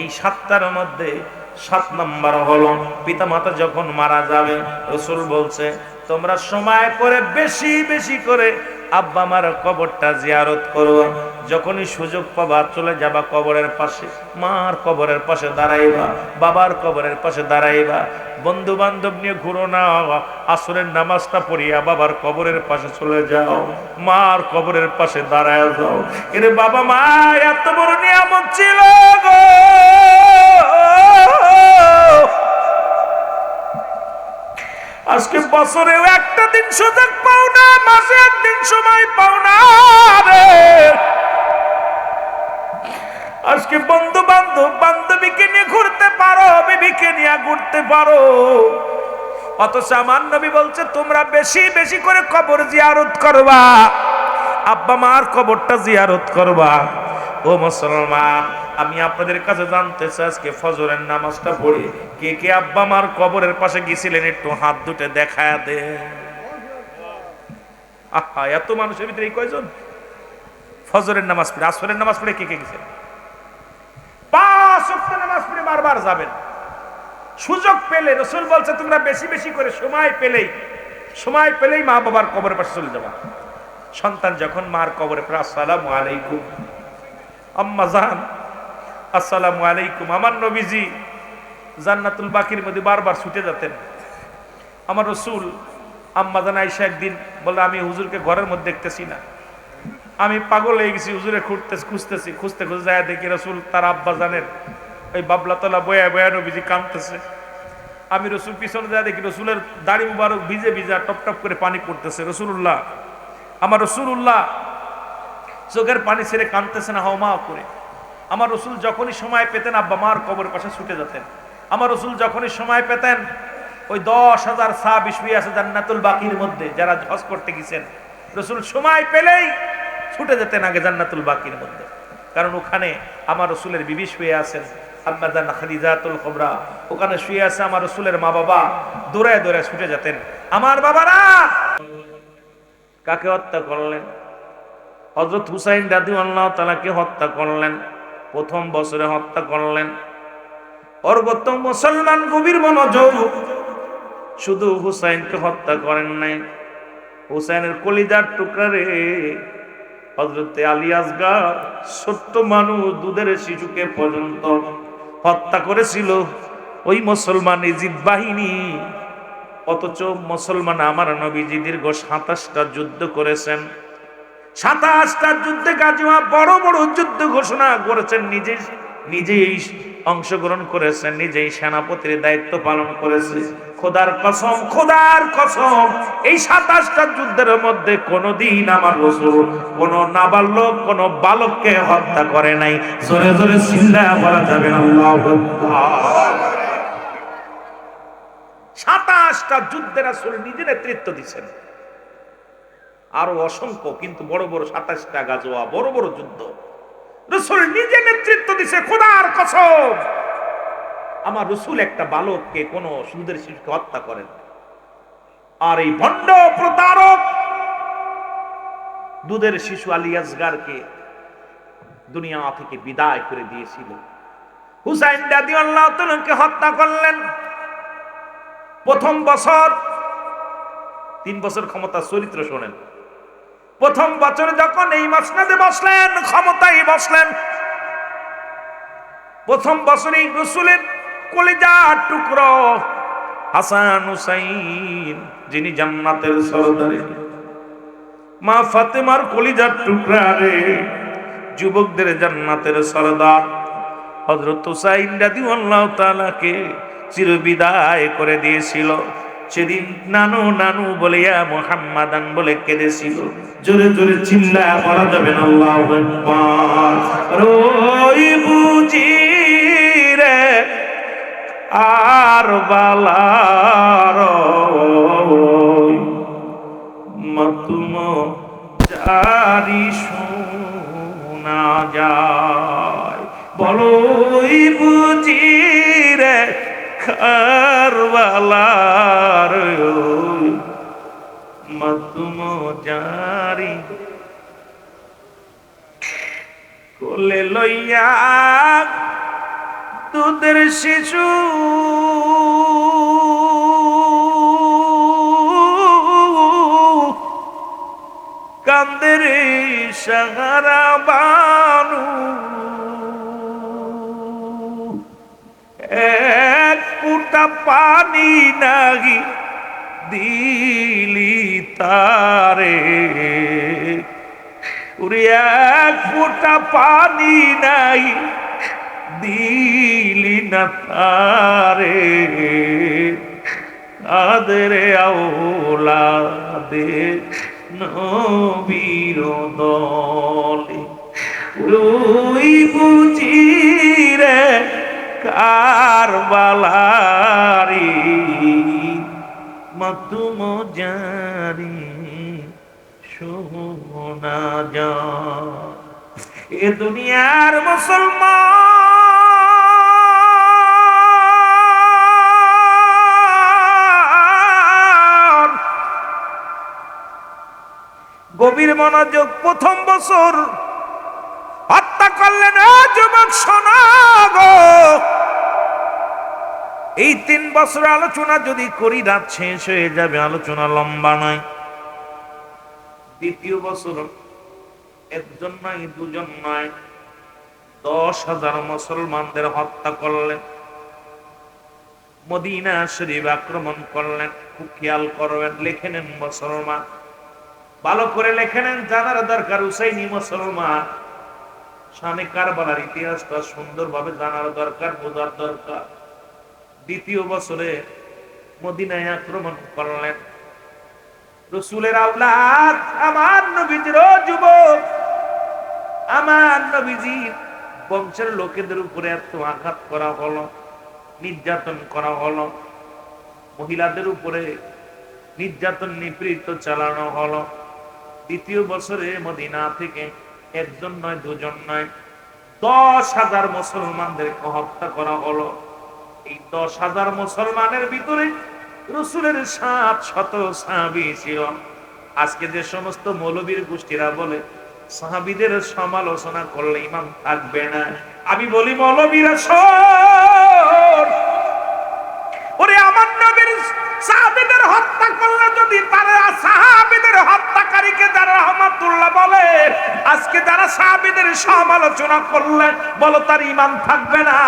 এই 7টার মধ্যে 7 নাম্বার হলো পিতামাতা যখন মারা যাবে, রাসূল বলছে তোমরা সময় করে বেশি বেশি করে আব্বা মার কবরটা জিয়ারত করো। যখনই সুযোগ পাবা চলে যাবা কবরের পাশে, মার কবরের পাশে দাঁড়াইবা, বাবার কবরের পাশে দাঁড়াইবা। বন্ধু বান্ধব নিয়ে ঘুরো না, আসরের নামাজটা পড়িয়া বাবার কবরের পাশে চলে যাও, মার কবরের পাশে দাঁড়ায় যাও। এরে বাবা মা এত বড় নিয়ামত ছিল গো, আজকে বছরেও একটা দিন সুযোগ পাও না, মাসে একদিন সময় পাও না রে। আজকে বন্ধু বান্ধব বান্ধবীকে নিয়ে ঘুরতে পারো, বিবিকে নিয়ে ঘুরতে পারো, অথচ আমার নবী বলছে তোমরা বেশি বেশি করে কবর জিয়ারত করবা, আব্বা মার কবরটা জিয়ারত করবা। ও মুসলমান, আমি আপনাদের কাছে জানতে চাই আজকে ফজরের নামাজটা পড়ে কে কে আব্বা মার কবরের পাশে গেছিলেন? একটু হাত দুটো দেখায় দে। আহা, এত মানুষের ভিতরে এই কয়জন ফজরের নামাজ পড়ে, আসরের নামাজ পড়ে কে কে গেছেন? 5 ওয়াক্ত নামাজ পড়ে বারবার যাবেন। সুযোগ পেলে রাসূল বলছে তোমরা বেশি বেশি করে সময় পেলেই মা বাবার কবরের পাশে চলে যাবা। সন্তান যখন মার কবরে পড়ে আসসালামু আলাইকুম আম্মা জান, আসসালামু আলাইকুম, আমার নবীজি জান্নাতুল বাকির মধ্যে বারবার ছুটে যেতেন। আমার রাসূল আম্মা জান আয়েশা একদিন বলে আমি হুজুরকে ঘরের মধ্যে দেখতেছি না, আমি পাগল হয়ে গেছি, হুজুরে খুঁজতে খুঁজতে যায় দেখি রাসূল তার আব্বা জানের ওই বাবলাতলা বয়া বয়া নবীজি কাঁদতেছে। আমি রাসূল পিছনে যায় দেখি রাসূলের দাড়ি মুবারক ভিজে ভিজা টপ টপ করে পানি পড়তেছে। রাসূলুল্লাহ, আমার রাসূলুল্লাহ চোখের পানি ছেড়ে কাঁদতেছে না হাওমা করে। আমার রাসূল যখনই সময় পেতেন আব্বা মার কবরের পাশে ছুটে যেতেন। আমার রাসূল যখনই সময় পেতেন ওই 10,000 সাহাবী শুয়ে আছে জান্নাতুল বাকির মধ্যে যারা হজ করতে গেছেন, রাসূল সময় পেলেই ছুটে যেতেন আগে জান্নাতুল বাকির মধ্যে, কারণ ওখানে আমার রাসূলের বিবি শুয়ে আছেন, আম্মা জান খাদিজাতুল কুবরা, ওখানে শুয়ে আছে আমার রাসূলের মা বাবা, দৌড়ায় দৌড়ায় ছুটে যেতেন। আমার বাবারা কাকে হত্যা করলেন? হযরত হুসাইন রাদিয়াল্লাহু তাআলাকে হত্যা করলেন, প্রথম বছরে হত্যা করলেন। অর্গত মুসলমান গভীর মনোযোগ, শুধু হুসাইনকে হত্যা করেন নাই, হুসাইনের কলিজার টুকরা রে হযরত আলী আসগর ছোট্ট মানুষ দুধের শিশুকে পর্যন্ত হত্যা করেছিল ওই মুসলমান ইজিদ বাহিনী। অথচ মুসলমান আমার নবীজি দীর্ঘ 27টা যুদ্ধ করেছেন, 27টা যুদ্ধে গাজওয়া বড় বড় যুদ্ধ ঘোষণা করেছেন, নিজেই অংশগ্রহণ করেছেন, নিজেই সেনাপতির দায়িত্ব পালন করেছে। খোদার কসম এই 27টা যুদ্ধের মধ্যে কোনদিন আমার রাসূল কোন নাবালক কোন বালককে হত্যা করে নাই। জোরে জোরে চিল্লায়া বলা যাবে না আল্লাহু আকবার। 27টা যুদ্ধে রাসূল নিজে নেতৃত্ব দিয়েছেন, আরো অসংখ্য কিন্তু বড় বড় 27টা গাজওয়া বড় বড় যুদ্ধ রাসূল নিজে নেতৃত্ব দিয়েছে। খোদার কসম আমার রাসূল একটা বালককে কোন সুদের শিশুকে হত্যা করেন। আর এই ভণ্ড প্রতারক দুধের শিশু আলী আসগরকে দুনিয়া থেকে বিদায় করে দিয়েছিল। হুসাইন রাদিয়াল্লাহু তাআলাকে হত্যা করলেন। প্রথম বছর 3 বছর ক্ষমতা চরিত্র শোনেন। প্রথম বছরে যখন এই মসনদে বসলেন, ক্ষমতায় বসলেন, প্রথম বছরেই রাসূলের কলিজার টুকরো হাসান হুসাইন যিনি জান্নাতের সরদার, মা ফাতেমার কলিজার টুকরা রে যুবকদের জান্নাতের সরদার হযরত হুসাইন রাদিয়াল্লাহু তাআলাকে চিরবিদায় করে দিয়েছিল। সেদিন নানু নানু বলিয়া মুহাম্মাদান বলে কেঁদেছিল। জোরে জোরে চিল্লায়া বলা যাবে না আল্লাহু আকবার। রই বুঝি রে আর বালার মাতুম জারি শোনা যায়। বলই বুঝি রে কারবালার মাতুম জারি কোলে লইয়া দুধের শিশু কান্দের সাহারা বানু এক ফুটা পানি নাগি দিলি তারে ওরে এক ফোঁটা পানি নাই দিলি না তারে কাদের আওলাদে নবীর দলে রুই বুঝি রে কারবালারি মাতুম জারি শোনা যায়। এ দুনিয়ার মুসলমান গভীর মনোযোগ। প্রথম বছর হত্যা করলেন যুবক শোনা গো। এই 3 বছর আলোচনা যদি করি রাত শেষ হয়ে যাবে, আলোচনা লম্বা নয়। দ্বিতীয় বছর একজন নয়, দুজন নয়, 10,000 মুসলমানদের হত্যা করলেন। মদিনা শরীফ আক্রমণ করলেন। খুব খেয়াল করবেন, লিখে নেন মুসলমান, ভালো করে লিখে নেন, জানার দরকার। হুসাইনি মুসলমান, শানে কারবালার ইতিহাসটা সুন্দরভাবে জানার দরকার, বোঝার দরকার। দ্বিতীয় বছরে মদিনায় আক্রমণ করলেন। রসুলের আওলাদ আমার নবীজির যুবক, আমার নবীজির বংশের লোকেদের উপরে এত আঘাত করা হলো, নির্যাতন করা হলো, মহিলাদের উপরে নির্যাতন নিপীড়িত চালানো হলো। দ্বিতীয় বছরে মদিনা থেকে একজন নয়, দুজন নয়, 10,000 মুসলমানদেরকে হত্যা করা হলো। এই 10,000 মুসলমানের ভিতরে রসুলের 700 সাহাবী ছিল। আজকে যে সমস্ত মৌলবীর গোষ্ঠীরা বলে সাহাবীদের সমালোচনা করলে ইমান থাকবে না, আমি বলি মৌলবীরা শোন, ওরে আমার নবীর সাহাবীদের হত্যা করলে যদি তারা সাহাবীদের হত্যাকারীকে যারা রহমাতুল্লাহ বলে, আজকে যারা সাহাবীদের সমালোচনা করলে বলো তার ঈমান থাকবে না।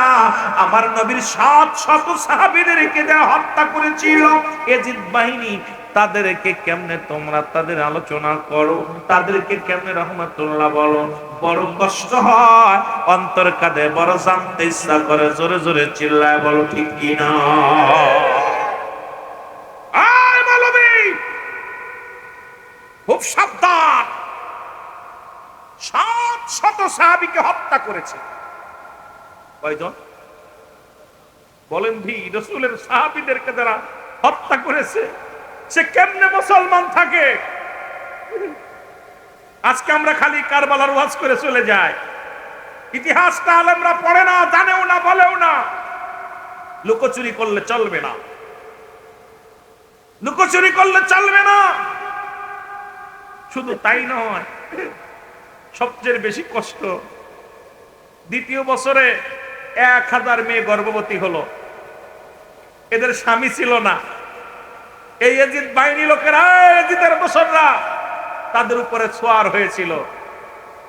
আমার নবীর 700 সাহাবীদেরকে যারা হত্যা করেছিল ইয়াজিদ বাহিনী, তাদেরকে কেমনে তোমরা তাদের আলোচনা করো, তাদেরকে কেমনে রহমাতুল্লাহ বলো? বড় কষ্ট হয়, অন্তর কাঁদে, বড় জানতে ইচ্ছা করে। জোরে জোরে চিল্লায় বলো ঠিক কিনা? খুব সাবধান, 700 সাহাবীকে হত্যা করেছে। কয়জন বলেন? ভি রাসূলের সাহাবীদেরকে যারা হত্যা করেছে, সে কেমনে মুসলমান থাকে? আজকে আমরা খালি কারবালার ওয়াজ করে চলে যাই, ইতিহাসটা আলেমরা পড়ে না, জানেও না, বলেও না। লুকোচুরি করলে চলবে না, লুকোচুরি করলে চলবে না। শুধু তাই নয়, সবচেয়ে বেশি কষ্ট, দ্বিতীয় বছরে 1000 মেয়ে গর্ভবতী হলো। এদের স্বামী ছিল না। এই ইয়াজিদ বাহিনী লোকেরা, ইয়াজিদের বছররা তাদের উপরে ছোঁয়ার হয়েছিল।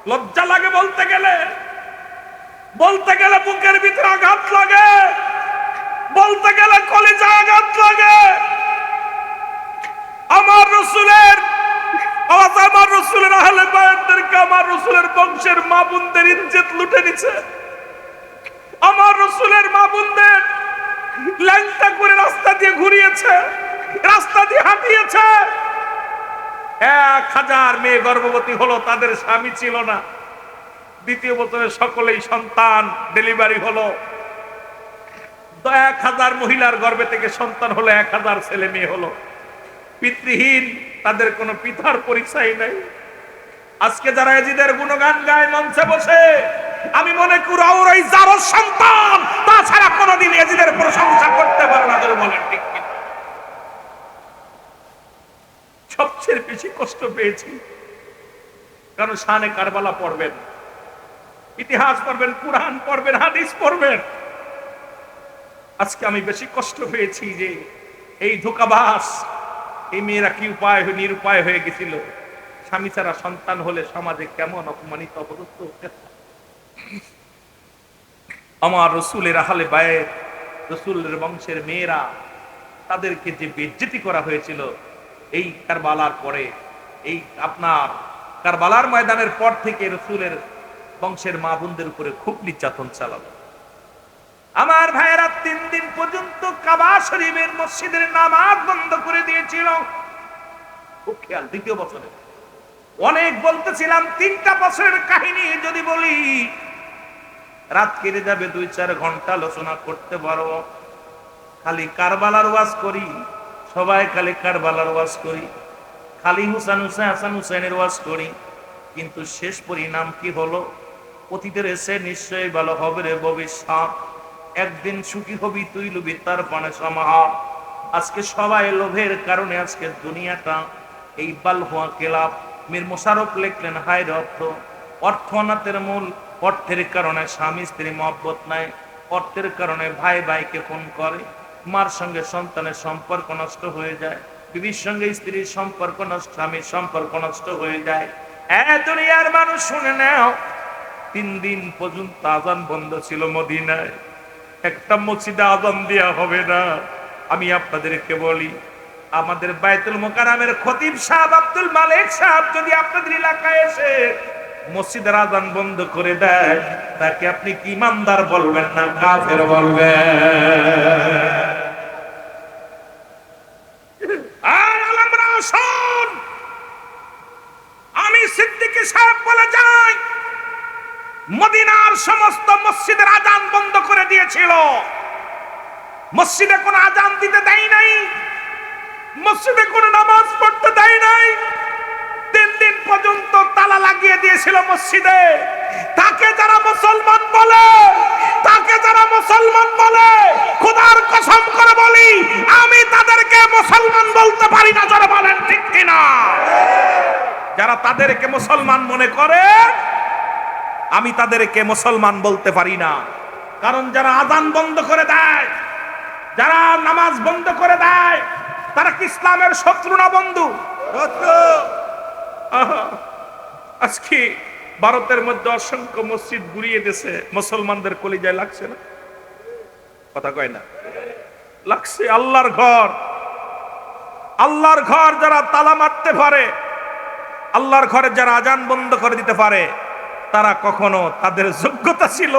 লজ্জা লাগে বলতে গেলে, বলতে গেলে বুকের ভিতরে আঘাত লাগে, বলতে গেলে কলিজা আঘাত লাগে। আমার রসুলের আওয়াজ, আমার রসুলের আহলে বায়াতদেরকে, আমার রসুলের বংশের মা বোনদের ইজ্জত লুটে নিছে। আমার রসুলের মা বোনদের ল্যাংটা করে রাস্তা দিয়ে ঘুরিয়েছে, রাস্তা দিয়ে হাঁটিয়েছে। 1000 মেয়ে গর্ভবতী হলো, তাদের স্বামী ছিল না। দ্বিতীয় বছরে সকলেই সন্তান ডেলিভারি হলো। 1000 মহিলার গর্ভে থেকে সন্তান হলো, 1000 ছেলে মেয়ে হলো। পিতৃহীন তাদের কোনো পিতার পরিচয় নাই। আজকে যারা এজিদের গুণগান গায় মঞ্চে বসে, আমি মনে করি ওই যারও সন্তান, তাছাড়া কোনোদিন এজিদের প্রশংসা করতে পারে না। বলেন ঠিক কিনা? সবচেয়ে বেশি কষ্ট পেয়েছি কারণ শানে কারবালা পড়বেন, ইতিহাস পড়বেন, কুরআন পড়বেন, হাদিস পড়বেন। আজকে আমি বেশি কষ্ট পেয়েছি যে এই ধোঁকাবাজ এই মেয়েরা কি উপায় নিরুপায় হয়ে গেছিল। স্বামী ছাড়া সন্তান হলে সমাজে কেমন অপমানিত অপদস্থ হতে। আমার রসুলের আহলে বায়েত, রসুলের বংশের মেয়েরা, তাদেরকে যে বেইজ্জতি করা হয়েছিল এই কারবালার পরে, এই আপনার কারবালার ময়দানের পর থেকে রসুলের বংশের মা বোনদের উপরে খুব নির্যাতন চালালো। আমার ভাইয়েরা 3 দিন পর্যন্ত কাবা শরীফের মসজিদের নামাজ বন্ধ করে দিয়েছিল। খুব খেয়াল। দ্বিতীয় বছরে অনেক বলতেছিলাম, 3টা বছরের কাহিনী যদি বলি রাত কেটে যাবে, 2-4 ঘন্টা আলোচনা করতে পারো। খালি কারবালার ওয়াজ করি, সবাই খালি কারবালার ওয়াজ করি, খালি হাসান হুসেনের ওয়াজ করি, কিন্তু শেষ পরিণাম কি হলো? অতীতের এসে নিশ্চয়ই ভালো হবে রে ভবিষ্যৎ। একদিন সুখী হবি তুই লুবি তার পানে সমাহার। আজকে সবাই লোভের কারণে আজকে দুনিয়াটা এই বালহুয়া কেলাপ। মীর মোশাররফ লিখলেন, হায় অর্থ অনাথের মূল। অর্থের কারণে স্বামী স্ত্রী মহব্বত নাই, অর্থের কারণে ভাই ভাইকে ফোন করে, মার সঙ্গে সন্তানের সম্পর্ক নষ্ট হয়ে যায়, বিবির সঙ্গে স্ত্রীর সম্পর্ক নষ্ট, স্বামীর সম্পর্ক নষ্ট হয়ে যায়। দুনিয়ার মানুষ শুনে নাও, 3 দিন পর্যন্ত আজান বন্ধ ছিল মদিনায়। একটা মসজিদে আজান দেয়া হবে না। আমি আপনাদেরকে বলি, আমাদের বাইতুল মুকাররমের খতিব সাহেব আব্দুল মালিক সাহেব যদি আপনাদের এলাকায় এসে মসজিদের আজান বন্ধ করে দেয়, তাকে আপনি কি ইমানদার বলবেন না কাফের বলবেন? আর আলমরা শোন, আমি সিদ্দিকী সাহেব বলে যাই, মদিনার সমস্ত মসজিদের আজান বন্ধ করে দিয়েছিল। মসজিদে কোনো আজান দিতে দেয় নাই, মসজিদে কোনো নামাজ পড়তে দেয় নাই। 3 দিন পর্যন্ত তালা লাগিয়ে দিয়েছিল মসজিদে। তাকে যারা মুসলমান বলে, তাকে যারা মুসলমান বলে, খোদার কসম করে বলি, আমি তাদেরকে মুসলমান বলতে পারি না। যারা বলেন ঠিক কিনা? যারা তাদেরকে মুসলমান মনে করে, আমি তাদেরকে মুসলমান বলতে পারি না। কারণ যারা আজান বন্ধ করে দেয়, যারা নামাজ বন্ধ করে দেয়, তারা কি ইসলামের শত্রু না বন্ধু? আজকে ভারতের মধ্যে অসংখ্য মসজিদ গুড়িয়ে দিয়েছে, মুসলমানদের কলিজায় লাগছে না? কথা কয় না? লাগছে। আল্লাহর ঘর, আল্লাহর ঘর যারা তালা মারতে পারে, আল্লাহর ঘরে যারা আজান বন্ধ করে দিতে পারে, তারা কখনো তাদের যোগ্যতা ছিল?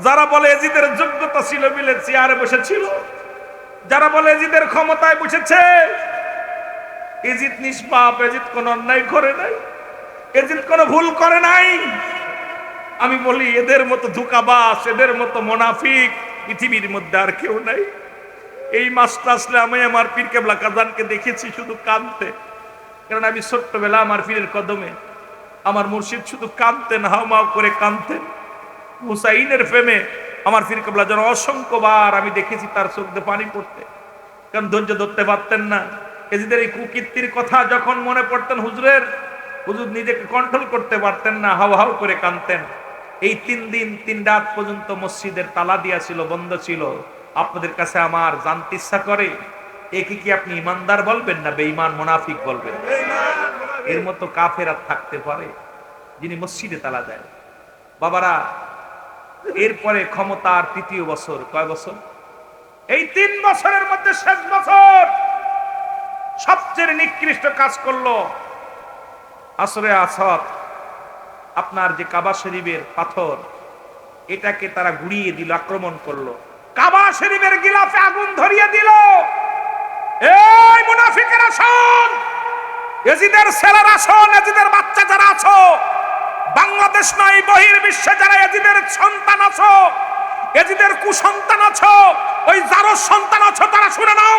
যারা বলে এজিদের যোগ্যতা ছিল বলে চেয়ারে বসেছিল, যারা বলে এজিদের ক্ষমতায় বসেছে, এজিদ নিষ্পাপ, এজিদ কোন অন্যায় করে নাই, এজিদ কোন ভুল করে নাই। আমি বলি, এদের মতো ধোঁকাবাজ, এদের মতো মুনাফিক পৃথিবীর মধ্যে আর কেউ নাই। এই মাসটা আসলে আমি আমার পীর কেবলা কাজানকে দেখেছি শুধু কাঁদতে। কারণ আমি ছোট্টবেলা আমার পীরের কদমে আমার মুর্শিদ শুধু কাঁদতেন, হাউমাউ করে কাঁদতেন। হুসাইনের প্রেমে আমার পীর কেবলা যেন অসংখ্যবার আমি দেখেছি তার চোখ দিয়ে পানি পড়তে, কারণ ধৈর্য ধরতে পারতেন না। এজিদের এই কুকীর্তির কথা যখন মনে পড়তেন হুজুরের, হুজুর নিজেকে কন্ট্রোল করতে পারতেন না, হাউ হাউ করে কাঁদতেন। এই 3 দিন 3 রাত পর্যন্ত মসজিদের তালা দিয়া ছিল, বন্ধ ছিল। আপনাদের কাছে আমার জানতে ইচ্ছা করে, একে কি আপনি ইমানদার বলবেন না বেঈমান মুনাফিক বলবেন? এর মতো কাফের আর থাকতে পারে যিনি মসজিদে তালা দেয়? বাবারা, এরপরে ক্ষমতার 3য় বছর, কয় বছর? এই 3 বছরের মধ্যে শেষ বছর সবচেয়ে নিকৃষ্ট কাজ করলো। আসরে আসাদ, আপনার যে কাবা শরীফের পাথর, এটাকে তারা গুড়িয়ে দিল, আক্রমণ করলো, কাবা শরীফের গিলাফে আগুন ধরিয়ে দিল। এই মুনাফিকেরা শোন, এজিদের ছেলেরা শোন, এজিদের বাচ্চা যারা আছো, বাংলাদেশ নয় বহির্বিশ্বে যারা এজিদের সন্তান আছো, এজিদের কুসন্তান আছো, ওই যারো সন্তান আছো, তারা শুনে নাও,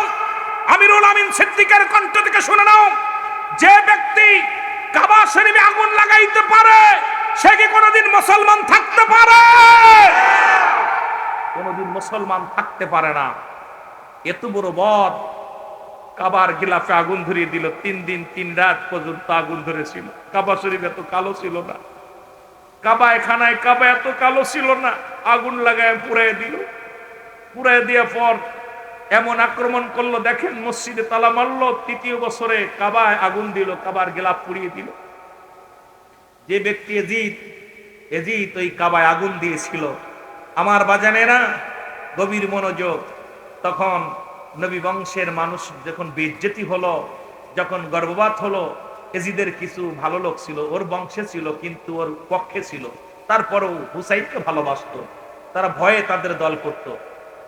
আমিরুল আমিন সিদ্দিকের কণ্ঠ থেকে শুনে নাও। শরীফে আগুন লাগাইতে পারে, সে কি কোনোদিন মুসলমান থাকতে পারে? কোনোদিন মুসলমান থাকতে পারে না। এত বড় বদ কাবার গিলাফে আগুন ধরিয়ে দিল। 3 দিন 3 রাত পর্যন্ত আগুন ধরেছিল। কাবা শরীফ এত কালো ছিল না, কাবায় খানায় কাবা এত কালো ছিল না। আগুন লাগায় পুড়াই দিল। পুড়াই দেওয়ার পর এমন আক্রমণ করলো, দেখেন মসজিদে তালা মারলো। 3য় বছরে কাবায় আগুন দিল, কাবার গিলাফ পুড়িয়ে দিল। যে ব্যক্তি এজিদ ওই কাবায় আগুন দিয়েছিল। আমার বাজানেরা গভীর মনোযোগ। তখন নবী বংশের মানুষ যখন বেইজ্জতি হলো, যখন গর্ভপাত হলো, এজিদের কিছু ভালো লোক ছিল, ওর বংশে ছিল কিন্তু ওর পক্ষে ছিল, তারপরেও হুসাইনকে ভালোবাসতো। তারা ভয়ে তাদের দল করত।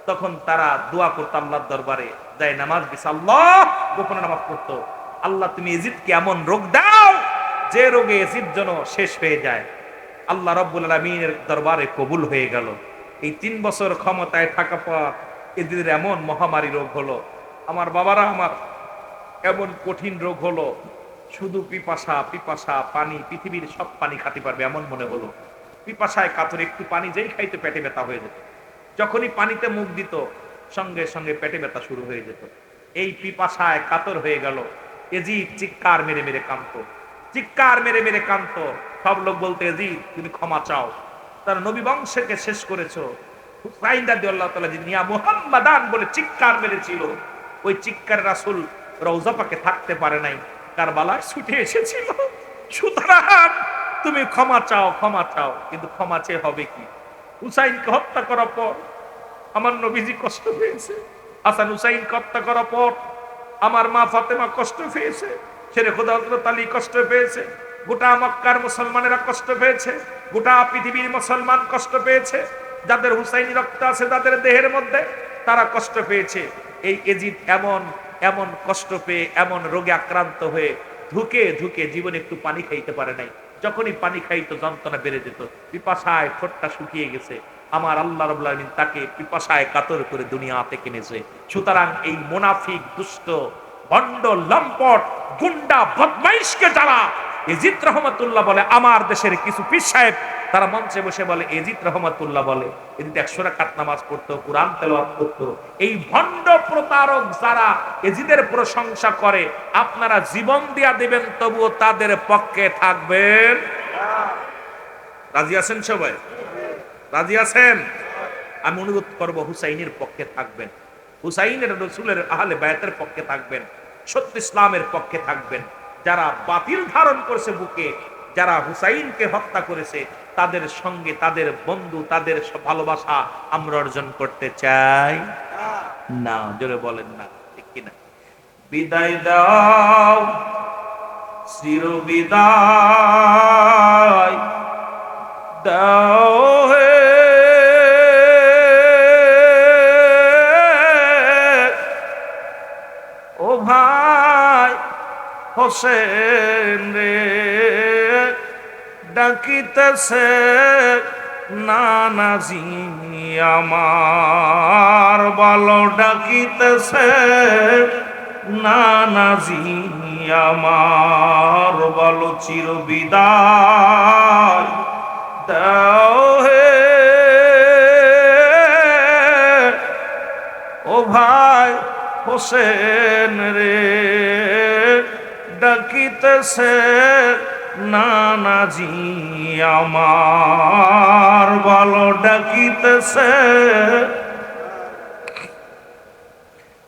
তখন তারা দোয়া করতো আল্লাহর দরবারে, যায় নামাজ দিছে, আল্লাহ গোপনে নামাজ পড়তো, আল্লাহ তুমি এজিদকে এমন রোগ দাও যে রোগে এজিদ যেন শেষ হয়ে যায়। আল্লাহ রাব্বুল আলামিনের দরবারে কবুল হয়ে গেল। এই 3 বছর ক্ষমতায় থাকা পর এজিদের এমন মহামারী রোগ হলো, আমার বাবারা আমার, এমন কঠিন রোগ হলো, শুধু পিপাসা পিপাসা, পানি, পৃথিবীর সব পানি খাতে পারবে এমন মনে হলো। পিপাসায় কাতর, একটু পানি যেই খাইতে পেটে ব্যথা হয়ে যেত। যখনই পানিতে মুখ দিত সঙ্গে সঙ্গে পেটে ব্যথা শুরু হয়ে যেত। এই পিপাসায় কাতর হয়ে গেল। এজিদ চিৎকার মেরে মেরে কাঁদতো, চিৎকার মেরে মেরে কাঁদতো। সব লোক বলতে, এজিদ তুমি ক্ষমা চাও, তার নবী বংশকে শেষ করেছো। হুসাইন রাদিয়াল্লাহু তাআলা যিনি ইয়া মুহাম্মাদান বলে চিৎকার মেরেছিল, ওই চিৎকার রাসূল রওজা পাকে থাকতে পারে নাই, কারবালায় ছুটে এসেছিল। সুতরাং তুমি ক্ষমা চাও, ক্ষমা চাও। কিন্তু ক্ষমা চেয়ে হবে কি? হুসাইনকে হত্যা করার পর আমার নবীজি কষ্ট পেয়েছে, হাসান হুসাইনকে হত্যা করার পর আমার মা ফাতেমা কষ্ট পেয়েছে, ছেলে খোদা হযরত আলী কষ্ট পেয়েছে, গোটা মক্কার মুসলমানেরা কষ্ট পেয়েছে, গোটা পৃথিবীর মুসলমান কষ্ট পেয়েছে। যাদের হুসাইনি রক্ত আছে তাদের দেহের মধ্যে, তারা কষ্ট পেয়েছে। এই এজিদ এমন এমন কষ্ট পেয়ে, এমন রোগে আক্রান্ত হয়ে ধুকে ধুকে জীবনে একটু পানি খাইতে পারে নাই। যখনই পানি খাইতো যন্ত্রণা বেড়ে যেত, পিপাসায় ঠোঁটটা শুকিয়ে গেছে। আমার আল্লাহ রাব্বুল আলামিন তাকে পিপাসায় কাতর করে দুনিয়া থেকে এনেছে। সুতরাং এই মুনাফিক, দুষ্ট, ভণ্ড, লম্পট, গুন্ডা, বদমাইশকে যারা এজিদ রহমাতুল্লাহ বলে, আমার দেশের কিছু পীর সাহেব তারা মঞ্চে বসে বলে এজিদ রহমাতুল্লাহ বলে, এজিদ 100 রাকাত নামাজ পড়তো, কুরআন তেলাওয়াত করতো। এই ভণ্ড প্রতারক যারা এজিদের প্রশংসা করে, আপনারা জীবন দিয়া দিবেন তবুও তাদের পক্ষে থাকবেন। রাজি আছেন সবাই? রাজি আছেন? আমি অনুরোধ করবো হুসাইনের পক্ষে থাকবেন, হুসাইনের রাসূলের আহলে বায়াতের পক্ষে থাকবেন, সত্য ইসলামের পক্ষে থাকবেন। যারা বাতিল ধারণ করেছে বুকে, যারা হুসাইনকে হত্যা করেছে, তাদের সঙ্গে, তাদের বন্ধু, তাদের ভালোবাসা আমরা অর্জন করতে চাই না। জোরে বলেন না, ঠিক কিনা? বিদায় দাও, চির বিদায় দাও হে ও ভাই হোসেন রে, ডাকিতেছে নানাজি আমার, বলো ডাকিতেছে নানাজি আমার, বলো চির বিদায় দাও হে ও ভাই হোসেন রে, ডাকিতেছে নানাজি আমার, বলো ডাকিতেছে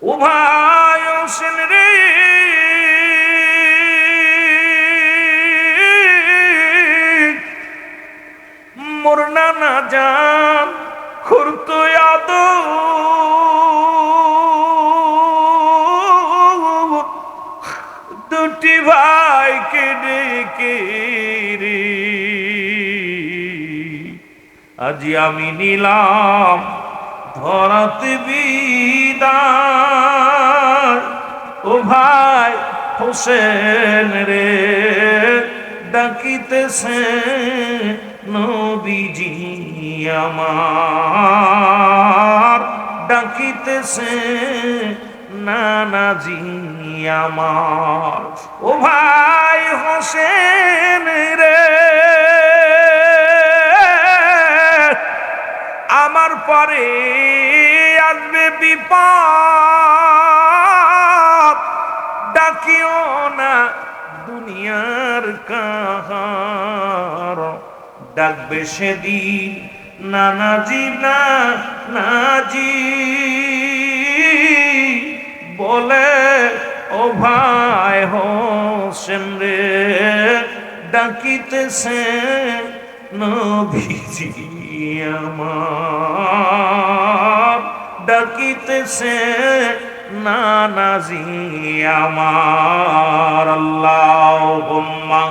ও ভাই হোসেন রে, মোর নানা জান খুরতো আদো দুটি ভাইকে ডেকে রে, আজি আমি নিলাম ধরাতে বিদায় ও ভাই হোসেন রে, ডাকিতেছে নবীজি আমার, ডাকিতেছে নানাজি আমার। ও ভাই হোসেন মরার পরে আসবে বিপদ, ডাকিও না দুনিয়ার কাহার, ডাকবে সেদিন নানাজি না নাজি, বলে ও ভাই হোসেন রে, ডাকিতেছে নবীজি আমার, ডাকিতেছে নানাজি আমার। আল্লাহুম্মা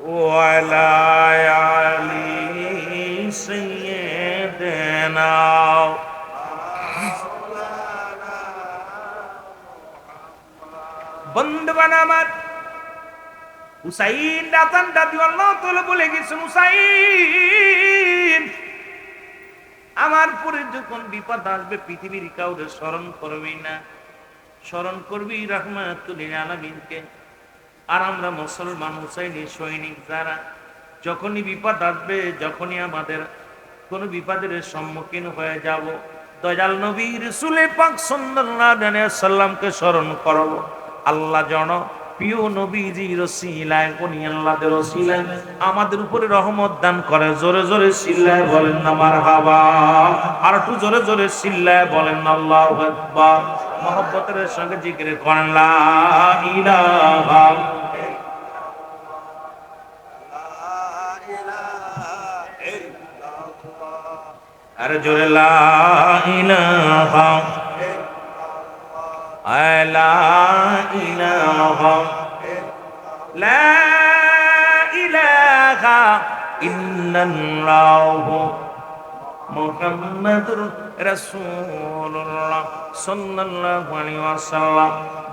ওয়ালা আলি সাইয়্যিদিনা। বন্ধুগণ আমার, হুসাইন রাতান রাদিয়াল্লাহু তাআলা বলে গেছেন, হুসাইন আমার পরে যখন বিপদ আসবে পৃথিবীর কাউরে স্মরণ করবি না, স্মরণ করবি রাহমাতুল আলামিনকে। আর আমরা মুসলমান হুসাইনি সৈনিক যারা, যখনই বিপদ আসবে, যখনই আমাদের কোন বিপদের সম্মুখীন হয়ে যাব, দয়াল নবী রাসূল পাক সাল্লাল্লাহু আলাইহি সাল্লামকে স্মরণ করব। আল্লাহ জন প্রিয় নবীজি রসিলায় কোনি আল্লাহর রসিলায় আমাদের উপরে রহমত দান করে। জোরে জোরে চিল্লায় বলেন না মারহাবা, আর একটু জোরে জোরে চিল্লায় বলেন না আল্লাহু আকবার। মহব্বতের সঙ্গে জিকির করেন লা ইলাহা, আরে জোরে লা ইলাহা, লা ইলাহা, লা ইলাহা ইল্লাল্লাহু মুহাম্মাদুর রাসূলুল্লাহ সাল্লাল্লাহু আলাইহি ওয়াসাল্লাম।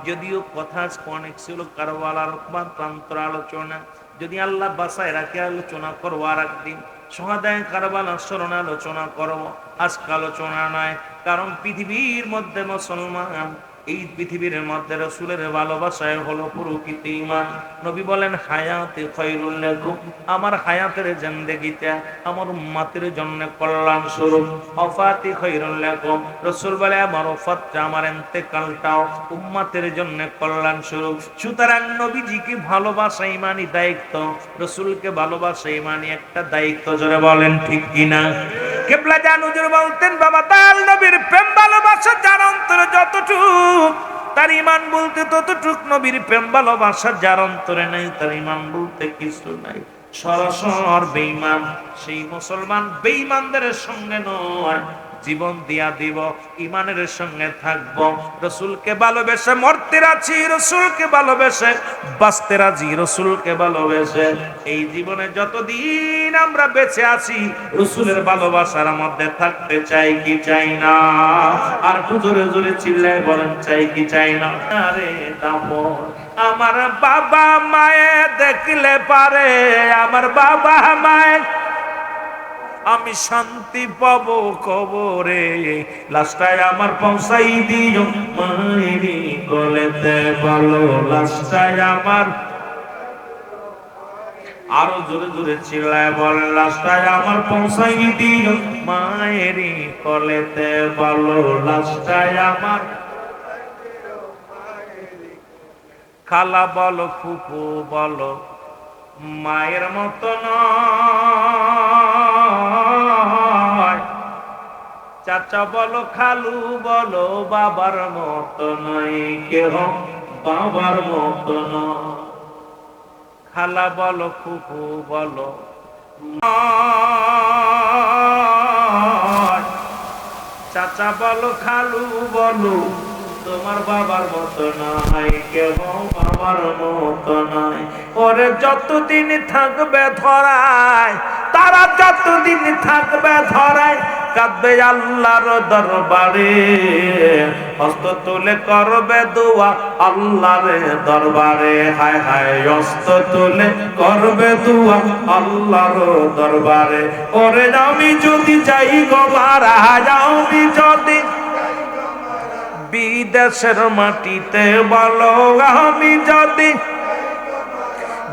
যদিও কথা অনেক ছিল, কারবালার প্রান্তর আলোচনা, যদি আল্লাহ বাসায় রাখে আলোচনা করবো আর একদিন। সুহাদায়ে কারবালার স্মরণে আলোচনা করবো, আজকে আলোচনা নয়। কারণ পৃথিবীর মধ্যে মুসলমান, এই পৃথিবীর মধ্যে রাসূলের ভালোবাসায় হলো প্রকৃত ঈমান। নবী বলেন হায়াতে খায়রুল লাকুম, আমার হায়াতের জিন্দেগিটা আমার উম্মতের জন্য কল্যাণ স্বরূপ। ওয়াফাতি খায়রুল লাকুম, রাসূল বলে আমার ওয়াফাতটা, আমার ইন্তেকালটাও উম্মতের জন্য কল্যাণ স্বরূপ। সুতরাং নবীজিকে ভালোবাসা ঈমানি দায়িত্ব, রাসূলকে ভালোবাসা ঈমানি একটা দায়িত্ব। জোরে বলেন ঠিক কিনা? কিবলা জান হুজুর বলতেন, বাবা তাল নবীর প্রেম ভালোবাসা যার অন্তরে যতটুকু, তার ঈমান বলতে ততটুক। নবীর প্রেম ভালোবাসা যার অন্তরে নাই, তার ঈমান বলতে কিছু নাই। সরাসর বেঈমান, সেই মুসলমান বেঈমানদের সঙ্গে নয়, জীবন দিয়া দিব, ঈমানের সঙ্গে থাকব। রাসূলকে ভালোবেসে মরতে রাজি, রাসূলকে ভালোবেসে বাঁচতে রাজি, রাসূলকে ভালোবেসে এই জীবনে যতদিন আমরা বেঁচে আছি রাসূলের ভালোবাসার মধ্যে থাকতে চাই কি চাই না? আর জোরে জোরে চিল্লায় বলেন চাই কি চাই না? আরে দাপন আমার বাবা মায়ে দেখলে পারে, আমার বাবা মায়ে আমি শান্তি পাবো কবরে, লাশটায় আমার পৌঁছাই দিও মায়েরি কোলেতে বলো, লাশটায় আমার, আরো জোরে জোরে চিল্লায় বলেন লাশটায় আমার পৌঁছাই দিও মায়েরি কোলেতে বলো, লাশটায় আমার। খালা বলো ফুফু বলো মায়ের মতো নয়, চাচা বলো খালু বলো বাবার মতো নয়, কেহ বাবার মতো নয়। খালা বলো ফুফু বলো, চাচা বলো খালু বলো তোমার বাবার মতো নয়, কেউ বাবার মতো নয়। ওরে যতদিন থাকবে ধরায়, তারা যতদিন থাকবে ধরায়, কাঁদবে আল্লাহর দরবারে, হস্ত তুলে করবে দোয়া আল্লাহর দরবারে। হায় হায় হস্ত তুলে করবে দোয়া আল্লাহর দরবারে। ওরে আমি যদি যাই গো মারা, আমি যদি বিদেশের মাটিতে বলো আমি যদি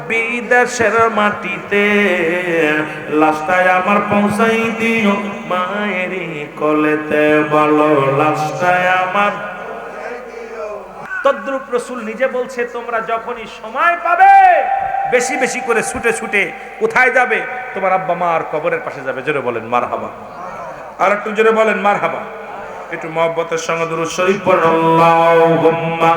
বিদেশের মাটিতে লাশটায় আমার পৌঁছাই দিও মায়েরই কোলেতে বলো লাশটায় আমার। তদ্রূপ রাসূল নিজে বলছে তোমরা যখনই সময় পাবে বেশি বেশি করে ছুটে ছুটে কোথায় যাবে? তোমার আব্বা মার কবরের পাশে যাবে। জোরে বলেন মারহাবা। আর একটু জোরে বলেন মারহাবা। একটু মহব্বতের সঙ্গে দুরূদ শরীফ পড়ুন। আল্লাহুম্মা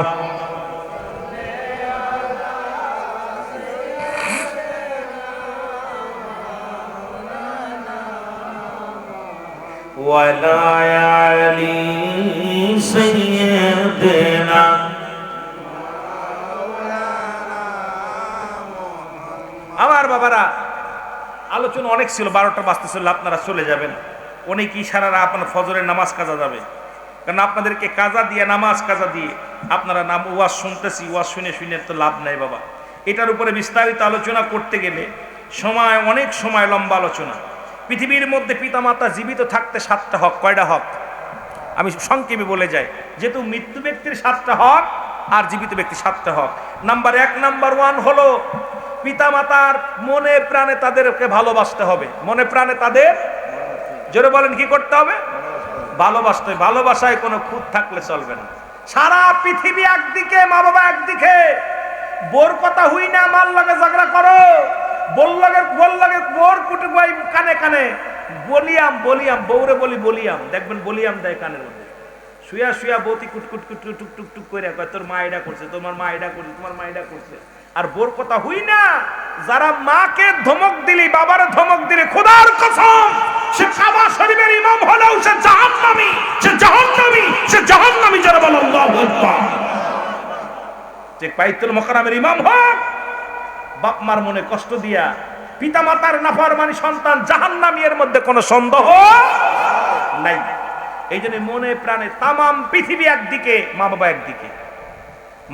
ওয়ালা আলি সাইয়্যিদিনা। আমার বাবারা আলোচনা অনেক ছিল, 12টা বাজতেছিল, আপনারা চলে যাবেন। অনেক ইশারারা আপনার ফজরের নামাজ কাজা যাবে, কারণ আপনাদেরকে কাজা দিয়ে নামাজ কাজা দিয়ে আপনারা নাম ওয়াজ শুনতেছি, ওয়াজ শুনে শুনে তো লাভ নাই বাবা। এটার উপরে বিস্তারিত আলোচনা করতে গেলে সময় অনেক সময়, লম্বা আলোচনা। পৃথিবীর মধ্যে পিতামাতা জীবিত থাকতে 7টা হক। কয়টা হক? আমি সংক্ষেপে বলে যাই, যেহেতু মৃত্যু ব্যক্তির 7টা হক আর জীবিত ব্যক্তির 7টা হক। নাম্বার 1 হলো পিতামাতার মনে প্রাণে তাদেরকে ভালোবাসতে হবে। মনে প্রাণে তাদের, জোরে বলেন কি করতে হবে? ভালোবাসতে হবে। ভালোবাসায় কোনো খুঁত থাকলে চলবে না। সারা পৃথিবী একদিকে, মা বাবা একদিকে, বোর কথা হুই না মার লাগে ঝগড়া করো, বোর লাগে বোর কুটু গাই কানে কানে বলিয়াম বউরে বলিয়াম, দেখবেন বলিয়াম দেয় কানের মধ্যে। শুয়া শুয়া বৌতি কুটকুট টুক টুক টুক করে কয় তোর মা এটা করছে, তোমার মা এটা করছে, তোমার মা এটা করছে। আর বোর কথা হুই না, যারা মাকে ধমক দিলি, বাবারে ধমক দিলি, খোদার কসম সে কাবা শরীফের ইমাম হলেও সে জাহান্নামী যারা বলে আল্লাহু আকবার। যে বাইতুল মুকাররমের ইমাম হোক, বাপ মার মনে কষ্ট দিয়া পিতা মাতার নাফরমানি সন্তান জাহান্নামী, এর মধ্যে কোনো সন্দেহ নাই। এই জন্য মনে প্রাণে তামাম পৃথিবী একদিকে, মা বাবা একদিকে।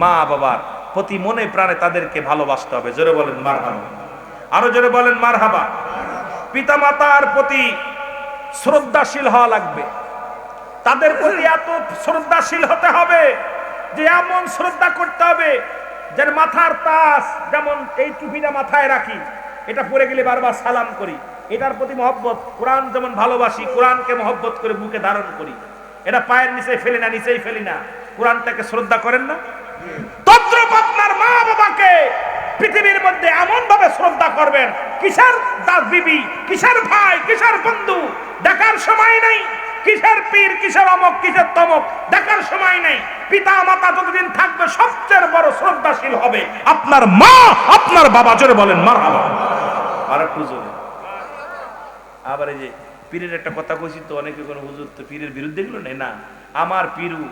মা বাবার প্রতি মনে প্রাণে তাদেরকে ভালোবাসতে হবে। জোরে বলেন মারহাবা। আরো জোরে বলেন মারহাবা। পিতা মাতার প্রতি শ্রদ্ধাশীল হওয়া লাগবে। তাদের প্রতি এত শ্রদ্ধাশীল হতে হবে যে এমন শ্রদ্ধা করতে হবে যেন মাথার তাজ, যেমন এই টুপিটা মাথায় রাখি, এটা পরে গেলে বারবার সালাম করি, এটার প্রতি মহব্বত। কোরআন যেমন ভালোবাসি, কোরআনকে মহব্বত করে বুকে ধারণ করি। এটা পায়ের নিচে ফেলি না, নিচেই ফেলি না। কোরআনটাকে শ্রদ্ধা করেন না? তদ্রূপ আপনার মা বাবাকে পৃথিবীর মধ্যে এমন ভাবে শ্রদ্ধা করবেন, কিসের দাস বিবি, কিসের ভাই, কিসের বন্ধু দেখার সময় নেই, কিসের পীর, কিসের অমক, কিসের তমক দেখার সময় নেই। পিতা মাতা যতদিন থাকবে সবচেয়ে বড় শ্রদ্ধাশীল হবে আপনার মা, আপনার বাবা। জোরে বলেন মারহাবা। আর একটু জোরে। আবার এই যে পীরের একটা কথা কইছি তো, অনেকে কোনো হুজুর তো পীরের বিরুদ্ধে গেল না। আমার পীরু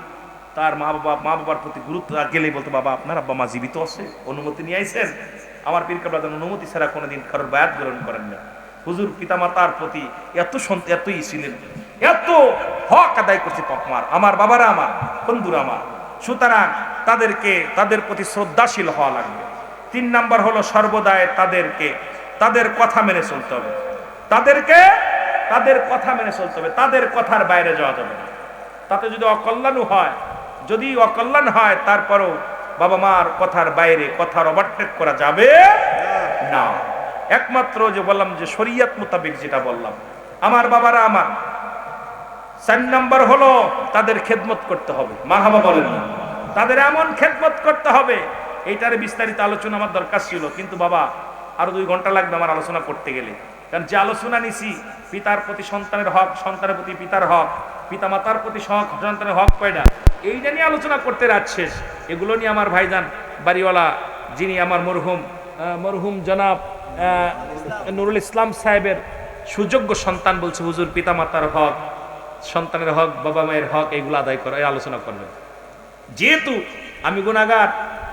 তার মা বাবার প্রতি গুরুত্ব গেলেই বলতো, বাবা আপনার আব্বা মা জীবিত আছে, অনুমতি নিয়ে আইছেন? আমার পীর কাবলা অনুমতি ছাড়া কোনোদিন কারোর বায়াত গ্রহণ করেন না। হুজুর পিতা মাতার প্রতি এতই ছিলেন, এত হক আদায় করছে পাপমার, আমার বাবারা, আমার বন্ধুরা আমার। সুতরাং তাদেরকে, তাদের প্রতি শ্রদ্ধাশীল হওয়া লাগবে। 3 নাম্বার হলো সর্বদাই তাদেরকে তাদের কথা মেনে চলতে হবে। তাদেরকে তাদের কথা মেনে চলতে হবে, তাদের কথার বাইরে যাওয়া যাবে না। তাতে যদি অকল্যাণ হয় তারপরও বাবা মার কথার বাইরে, কথার ওভারটেক করা যাবে না। একমাত্র যে বললাম যে শরীয়ত মোতাবেক যেটা বললাম, আমার বাবারা আমার। 4 নাম্বার হলো তাদের খেদমত করতে হবে। মারহাবা বলেন না? তাদের এমন খেদমত করতে হবে, এইটার বিস্তারিত আলোচনা আমার দরকার ছিল, কিন্তু বাবা আরো 2 ঘন্টা লাগবে আমার আলোচনা করতে গেলে। কারণ যে আলোচনা নিছি, পিতার প্রতি সন্তানের হক, সন্তানের প্রতি পিতার হক, পিতা মাতার প্রতি সন্তানের হক কয়টা, এইটা নিয়ে আলোচনা করতে রাত শেষ। এগুলো নিয়ে আমার ভাইজান বাড়িওয়ালা, যিনি আমার মরহুম জনাব নুরুল ইসলাম সাহেবের সুযোগ্য সন্তান, বলছে হুজুর পিতা মাতার হক, সন্তানের হক, বাবা মায়ের হক, এইগুলো আদায় করা, এই আলোচনা করবেন। যেহেতু আমি গুনাহগার,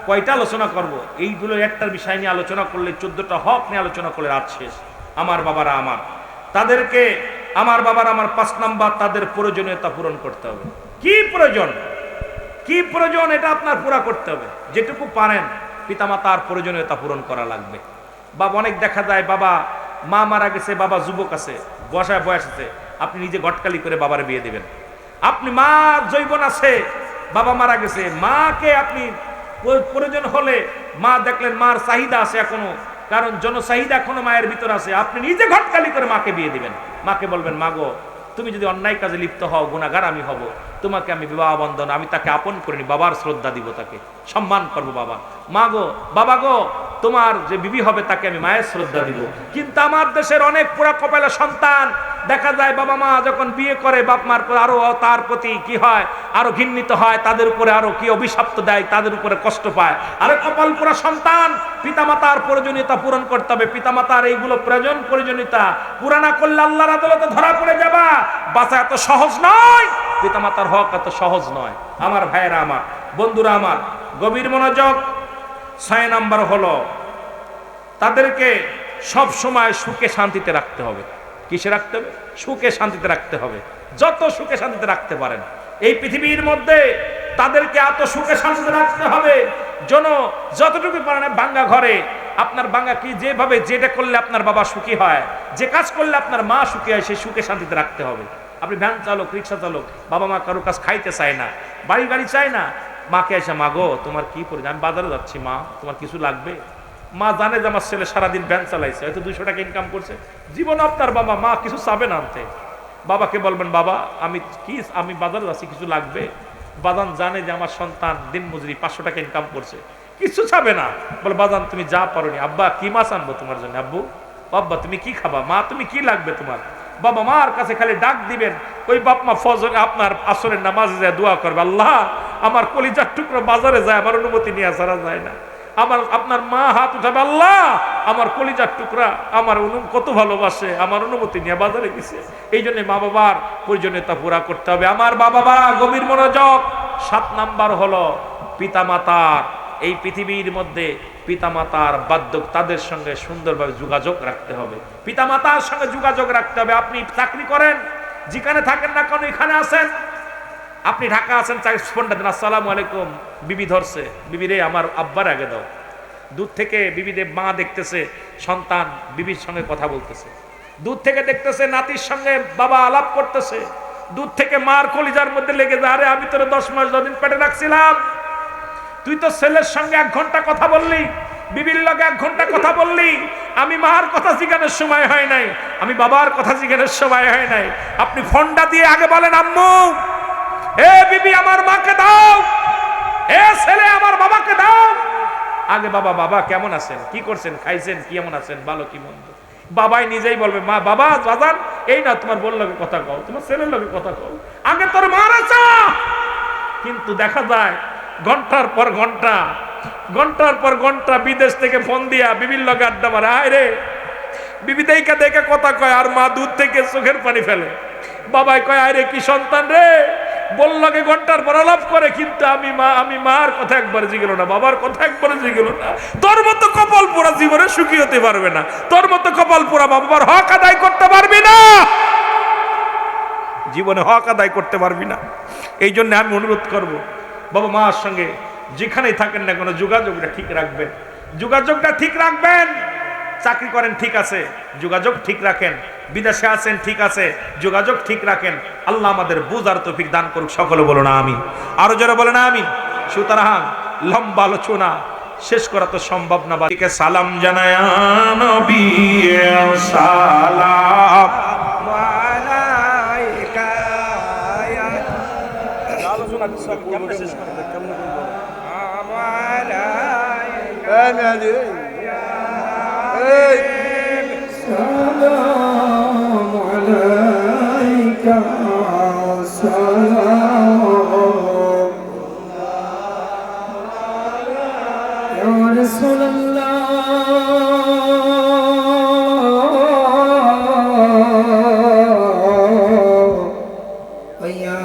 কয়টা আলোচনা করব? এইগুলো একটার বিষয় নিয়ে আলোচনা করলে 14টা হক নিয়ে আলোচনা করলে রাত শেষ। আমার বাবারা আমার, তাদেরকে আমার বাবার আমার 5 নাম্বার, তাদের প্রয়োজনীয়তা পূরণ করতে হবে। কি প্রয়োজন এটা আপনার পুরা করতে হবে। যেটুকু পারেন পিতামাতার প্রয়োজনীয়তা পূরণ করা লাগবে। বাবা অনেক দেখা যায়, বাবা মা মারা গেছে, বাবা যুবক আছে, বয়স আছে, আপনি নিজে গটকালি করে বাবার বিয়ে দেবেন। আপনি মা যৌবন আছে, বাবা মারা গেছে, মাকে আপনি প্রয়োজন হলে মা দেখলেন মার চাহিদা আছে এখনো, কারণ জনচাহিদা এখনো মায়ের ভিতর আছে, আপনি নিজে ঘটকালি করে মাকে বিয়ে দিবেন। মাকে বলবেন, মা গো তুমি যদি অন্যায় কাজে লিপ্ত হও, গুনাহগার আমি হব, তোমাকে আমি বিবাহ বন্ধন, আমি তাকে আপন করিনি, বাবার শ্রদ্ধা দিব, তাকে সম্মান করবো। বাবা, মা গো, বাবা গো, তোমার যে বিবি হবে তাকে আমি মায়ের শ্রদ্ধা দিব। কিন্তু আমার দেশের অনেক পোড়া কপালা সন্তান দেখা যায় বাবা মা যখন বিয়ে করে বাপ মার আরো তার প্রতি কি হয়, আরো ঘৃণিত হয়, তাদের উপরে আরো কি অভিশপ্ত দেয়, তাদের উপরে কষ্ট পায়। আরো কপাল পোড়া সন্তান, পিতামাতার প্রয়োজনীয়তা পূরণ করতে হবে, পিতামাতার এইগুলো প্রয়োজনীয়তা পূরণ না করলে আল্লাহর আদালতে ধরা পড়ে যাবা। বাঁচা এত সহজ নয়, পিতামাতার হক এত সহজ নয়। আমার ভাইয়েরা, আমার বন্ধুরা, আমার গভীর মনোযোগ। 6 নাম্বার হলো তাদেরকে সব সময় সুখে শান্তিতে রাখতে হবে। কিসে রাখতে হবে? সুখে শান্তিতে রাখতে হবে। যত সুখে শান্তিতে রাখতে পারেন এই পৃথিবীর মধ্যে তাদেরকে এত সুখে শান্তিতে রাখতে হবে যেন যতটুকু পারেন ভাঙ্গা ঘরে আপনার ভাঙ্গা কি যেভাবে যেটা করলে আপনার বাবা সুখী হয়, যে কাজ করলে আপনার মা সুখী হয়, সেই সুখে শান্তিতে রাখতে হবে। আপনি ভ্যান চালক, রিক্সা চালক, বাবা মা কারো কাজ খাইতে চায় না, বাড়ি গাড়ি চায় না, মাকে এসে, মা গো তোমার কি পড়ে, আমি বাজারে যাচ্ছি, মা তোমার কিছু লাগবে? মা জানে যে আমার ছেলে সারাদিন ভ্যান চালাইছে, হয়তো 200 টাকা ইনকাম করছে, জীবন আপনার বাবা মা কিছু চাবে না আনতে। বাবাকে বলবেন, বাবা আমি বাজারে যাচ্ছি, কিছু লাগবে? বাজান জানে যে আমার সন্তান দিন মজুরি 500 টাকা ইনকাম করছে, কিছু চাবে না, বলে বাজান তুমি যা পারোনি, আব্বা কি মাছ আনবো তোমার জন্য, আব্বু আব্বা তুমি কি খাবা, মা তুমি কি লাগবে তোমার? বাবা মার কাছে খালি ডাক দিবেন, ওই বাপ মা ফজরে আপনার আসরের নামাজে যায় দোয়া করবে, আল্লাহ আমার কলিজার টুকরো বাজারে যায়, আমার অনুমতি নিয়ে ছাড়া যায় না। আপনার মা হাত উঠাবে, আল্লাহ আমার কলিজার টুকরা আমার কত ভালোবাসে, আমার অনুমতি নিয়ে বাজারে গেছে। এই জন্য মা বাবার প্রয়োজনীয়তা পুরা করতে হবে। আমার বাবা, গভীর মনোযোগ। 7 নাম্বার হলো পিতামাতার, এই পৃথিবীর মধ্যে পিতামাতার বাধ্য তাদের সঙ্গে সুন্দরভাবে যোগাযোগ রাখতে হবে। পিতামাতার সঙ্গে যোগাযোগ রাখতে হবে। আপনি চাকরি করেন, যেখানে থাকেন না কেন, এখানে আছেন, আপনি ঢাকা আছেন, ফোনটা দেন, আসসালামু আলাইকুম, বিবি ধরছে, বিবি রে আমার আব্বার আগে দাও। দূর থেকে বিবিদে মা দেখতেছে সন্তান বিবির সঙ্গে কথা বলতেছে, দূর থেকে দেখতেছে নাতির সঙ্গে বাবা আলাপ করতেছে, দূর থেকে মার কলিজার মধ্যে লেগে যায়, আরে আমি তোরে 10 মাস 10 দিন পেটে রাখছিলাম, তুই তো ছেলের সঙ্গে 1 ঘন্টা কথা বললি, বিবির লগে 1 ঘন্টা কথা বললি, আমি মার কথা জিজ্ঞানোর সময় হয় নাই, আমি বাবার কথা জিজ্ঞানোর সময় হয় নাই। আপনি ফোনটা দিয়ে আগে বলেন, আম্মু এ বিবি আমার মাকে দাও, এ ছেলে আমার বাবাকে দাও। আগে বাবা কেমন আছেন, কি করছেন, খাইছেন, কেমন আছেন, ভালো কি মন্দ। বাবাই নিজেই বলবে, মা বাবা বাজান এই না তোমার বোন লগে কথা কও, তোমার ছেলের লগে কথা কও, আগে তোর মার আছে। কিন্তু দেখা যায় ঘন্টার পর ঘন্টা বিদেশ থেকে ফোন দিয়া বিবির লগে আড্ডা মারে, আয় রে বিবি দেখে কথা কয়, আর মা দুধ থেকে চোখের পানি ফেলে। বাবাই কয়, আয় রে কি সন্তান রে, বললাকে ঘন্টার পর আলাপ করে, কিন্তু আমি মার কথা একবার জিগেল না, বাবার কথা একবার জিগেল না। তোর মতো কপাল পোড়া জীবনে সুখী হতে পারবে না, তোর মতো কপাল পোড়া বাবার হক আদায় করতে পারবি না, জীবনে হক আদায় করতে পারবি না। এই জন্য আমি অনুরোধ করব, বাবা মার সঙ্গে যেখানেই থাকেন না কেন যোগাযোগটা ঠিক রাখবেন, যোগাযোগটা ঠিক রাখবেন। চাকরি করেন ঠিক আছে, যোগাযোগ ঠিক রাখেন, বিদেশে আছেন ঠিক আছে, যোগাযোগ ঠিক রাখেন। আল্লাহ আমাদের বুঝার তৌফিক দান করুক, সকলে বলো না আমিন, আরো যারা বলে না আমিন। সুতরাং লম্বা আলোচনা শেষ করা তো সম্ভব না। বাড়িকে সালাম জানায়া নবী সালাম আলাইকা, আলোচনা কেমন শেষ করবে, কেমন বলবো السلام عليك سلام يا رسول الله يا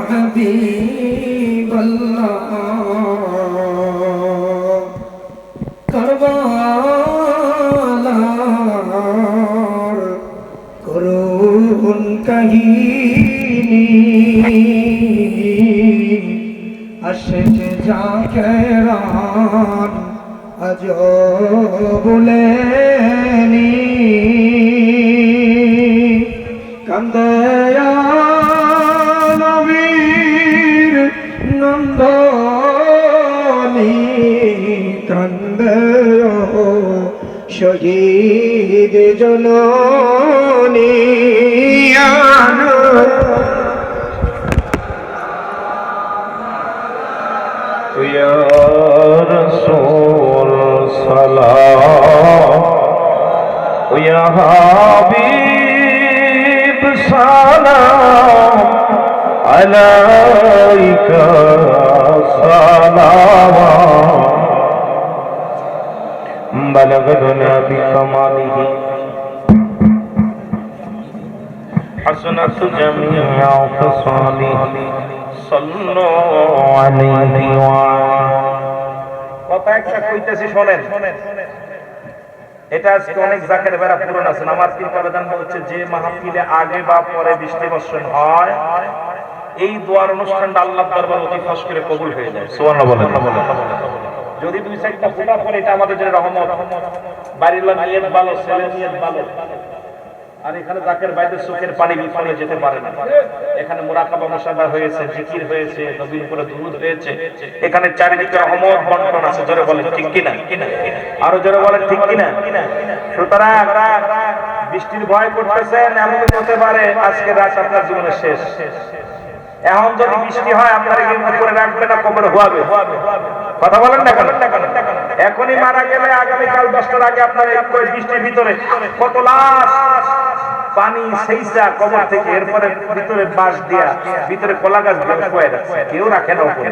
حبيب الله কারবালার করুণ কাহিনী আশিক জাকেরান আজ বলেনি, কান্দে নবীর জননী يا رسول سلام يا حبيب سلام عليك سلام بلغنا بكماله حسنت جميع خصاله صلوا عليه কথা একটা কইতেছি শোনেন। এটা আজকে অনেক জাকের বেড়া পূরণ আছেন। আমার কি প্রধান হচ্ছে যে মাহফিলে আগে বা পরে বৃষ্টি বর্ষণ হয়, এই দোয়ার অনুষ্ঠানটা আল্লাহর দরবারে অতি খাস করে কবুল হয়ে যায়। সুবহানাল্লাহ বলেন। যদি দুই চারটা ফোঁটা পড়ে এটা আমাদের জন্য রহমত। বাড়ির নিয়ত ভালো, ছেলে নিয়ত ভালো। আর এখানে জাকের বাইরে চোখের পানি বিফলে যেতে পারে না। এখানে মুরাকাবা মুশাহবা হয়েছে, জিকির হয়েছে, নবীর উপরে দুরূদ হয়েছে। এখানে চারিদিকে রহমত বন্টন আছে। জোরে বলেন ঠিক কিনা? আরো জোরে বলেন ঠিক কিনা? সুতরাং বৃষ্টির ভয় করতেছেন, এমন হতে পারে আজকে রাত আপনার জীবনের শেষ। এখন যদি বৃষ্টি হয় আপনারা কিন্তু করে রাখবে না, কবর হওয়াবে। কথা বলেন না কেন? এখনই মারা গেলে আগামীকাল 10টার আগে আপনার এই বৃষ্টির ভিতরে কত লাশ পানি সেইসা কবর থেকে, এরপরে ভিতরে বাঁশ দিয়া, ভিতরে কলা গাছ দিয়ে শুয়ে রাখছে, কেউ রাখে না উপরে।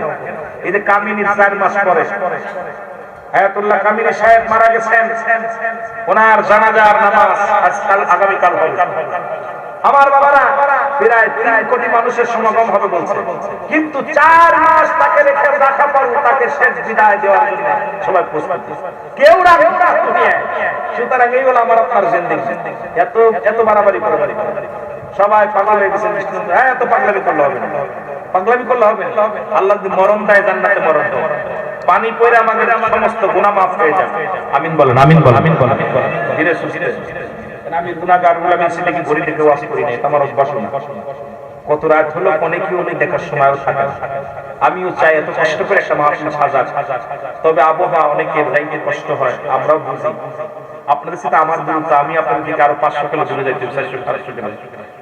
এই যে কামিনী 4 মাস পরে আয়াতুল্লাহ কামিনী সাহেব মারা গেছেন, ওনার জানাজার নামাজ আজকাল আগামীকাল হবে। আমার বাবারা প্রায় 3 কোটি মানুষের সমাগম হবে বলছে, কিন্তু 4 মাস তাকে রেখে রাখা পর তাকে শেষ বিদায় দেওয়ার জন্য সবাই প্রস্তুত, কেউ রাখবে না দুনিয়ায়। সুতরাং এই হলো আমার আপনার জিন্দেগি। এত বাড়াবাড়ি করে সবাই পাগল হয়ে গেছে। হ্যাঁ, এত পাগলামি করলে হবে না, পাগলামি করলে হবে না। আল্লাহ যদি মরণ দেয়, জান্নাতে মরণ দেয়, পানি পড়ে আমাদের সমস্ত গুনাহ মাফ হয়ে যাবে। আমিন বলেন, আমিন বলেন, আমিন বলেন। ধীরে সুস্থে। আমি গুনাহগার আমি সিলেকি ঘড়ি দেখে ওয়াজ করি না, আমার অভ্যাস না। কত রাত হলো অনেকেই অনেক দেখার সময়ও থাকে। আমিও চাই এত কষ্ট করে একটা মাহফিল সাজাক, তবে আবহাওয়া অনেকের লাইফে কষ্ট হয়, আমরাও বুঝি। আপনাদের সাথে আমার দূরত্ব, আমি আপনাদের দিকে আরো 500 কিলো দূরে যাইতে,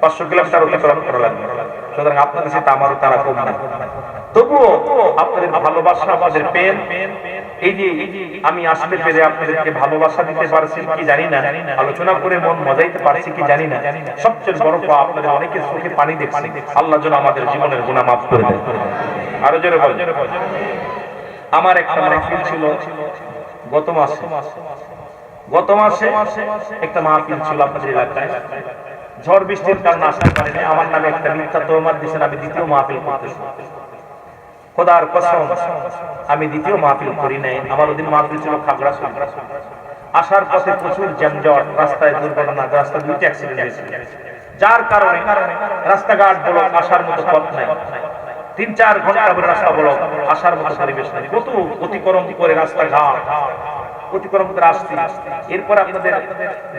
500 কিলোমিটার অতিক্রম করা লাগবে। সুতরাং আপনাদের সাথে আমারও তারা কম না, তবুও আপনাদের ভালোবাসা, আমাদের প্রেম, এই যে আমি আসতে পেরে আপনাদেরকে ভালোবাসা দিতে পারছি কি জানি না, আলোচনা করে মন মজাইতে পারছি কি জানি না। সবচেয়ে বড় পাওয়া আপনাদের অনেকের চোখে পানি দেখছি। আল্লাহ যেন আমাদের জীবনের গুনাহ মাফ করে দেয়। আরো জোরে বলেন। আমার একটা মাহফিল ছিল গত মাসে একটা মাহফিল ছিল আপনাদের এলাকায়। ঝড় বৃষ্টির কারণে আসতে পারিনি। আমার নামে একটা মিথ্যা তোহমত দিয়েছেন, আমি দ্বিতীয় মাহফিল করতেছি। খোদার কসম, আমি দ্বিতীয় মাহফিল করি নাই। আমার ওদিন মাহফিল ছিল খাগড়াছড়ি। আসার পথে প্রচুর যানজট, রাস্তায় দুর্ঘটনা, রাস্তায় 2টি অ্যাক্সিডেন্ট হয়েছে, যার কারণে রাস্তাঘাট ব্লক, আসার মতো পথ নাই। 3-4 ঘন্টা ধরে রাস্তা ব্লক, আসার মতো পরিবেশ নাই। কত অতিক্রম করে রাস্তাঘাট অতিক্রম করে আসছি। এরপর আপনাদের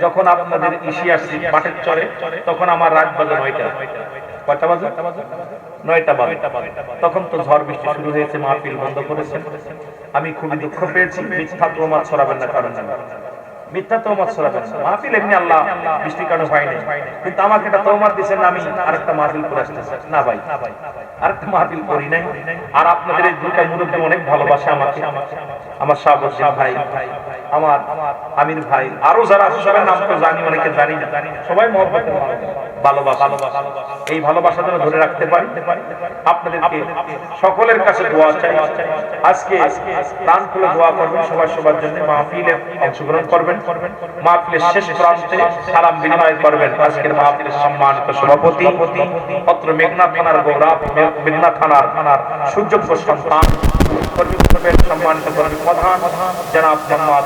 যখন আপনাদের ইসি আসছি মাঠের চরে, তখন আমার রাত বাজে 9টা। কয়টা বাজে? 9টা বাজে। তখন তো ঝড় বৃষ্টি শুরু হয়েছে, মাহফিল বন্ধ করেছেন। আমি খুবই দুঃখ পেয়েছি। মিথ্যা তোহমত ছড়াবেন না, কারণ মিথ্যা তোহমত ছড়াবেন না। মাহফিল এমনি আল্লাহ বৃষ্টির কারণে হয় নাই, কিন্তু আমাকে একটা তোহমত দিয়েছেন আমি আরেকটা মাহফিল করে আসতেছি। না ভাই, আরেকটা মাহফিল করি নাই। আর আপনাদের এই দুইটা মুরব্বী অনেক ভালোবাসে আমাকে, আমার শাহাবুদ্দিন ভাই, আমার আমির ভাই, আরো যারা আছে সবার নাম তো জানি, অনেকে জানি না। সবাই মহব্বতের ভালোবাসা, এই ভালোবাসা যেন ধরে রাখতে পারি। আপনাদেরকে সকলের কাছে দোয়া চাই। আজকে প্রাণ খুলে দোয়া করবেন সবাই সবার জন্য। মাহফিলে অংশগ্রহণ করবেন, মাহফিলের শেষ প্রান্তে সালাম বিনিময় করবেন। আজকের মাহফিলের সম্মানিত সভাপতি, পত্র মেঘনা থানার গৌরব, মেঘনা থানার সুযোগ্য সন্তান, সম্মানিত কর্মী প্রধান জনাব মোহাম্মদ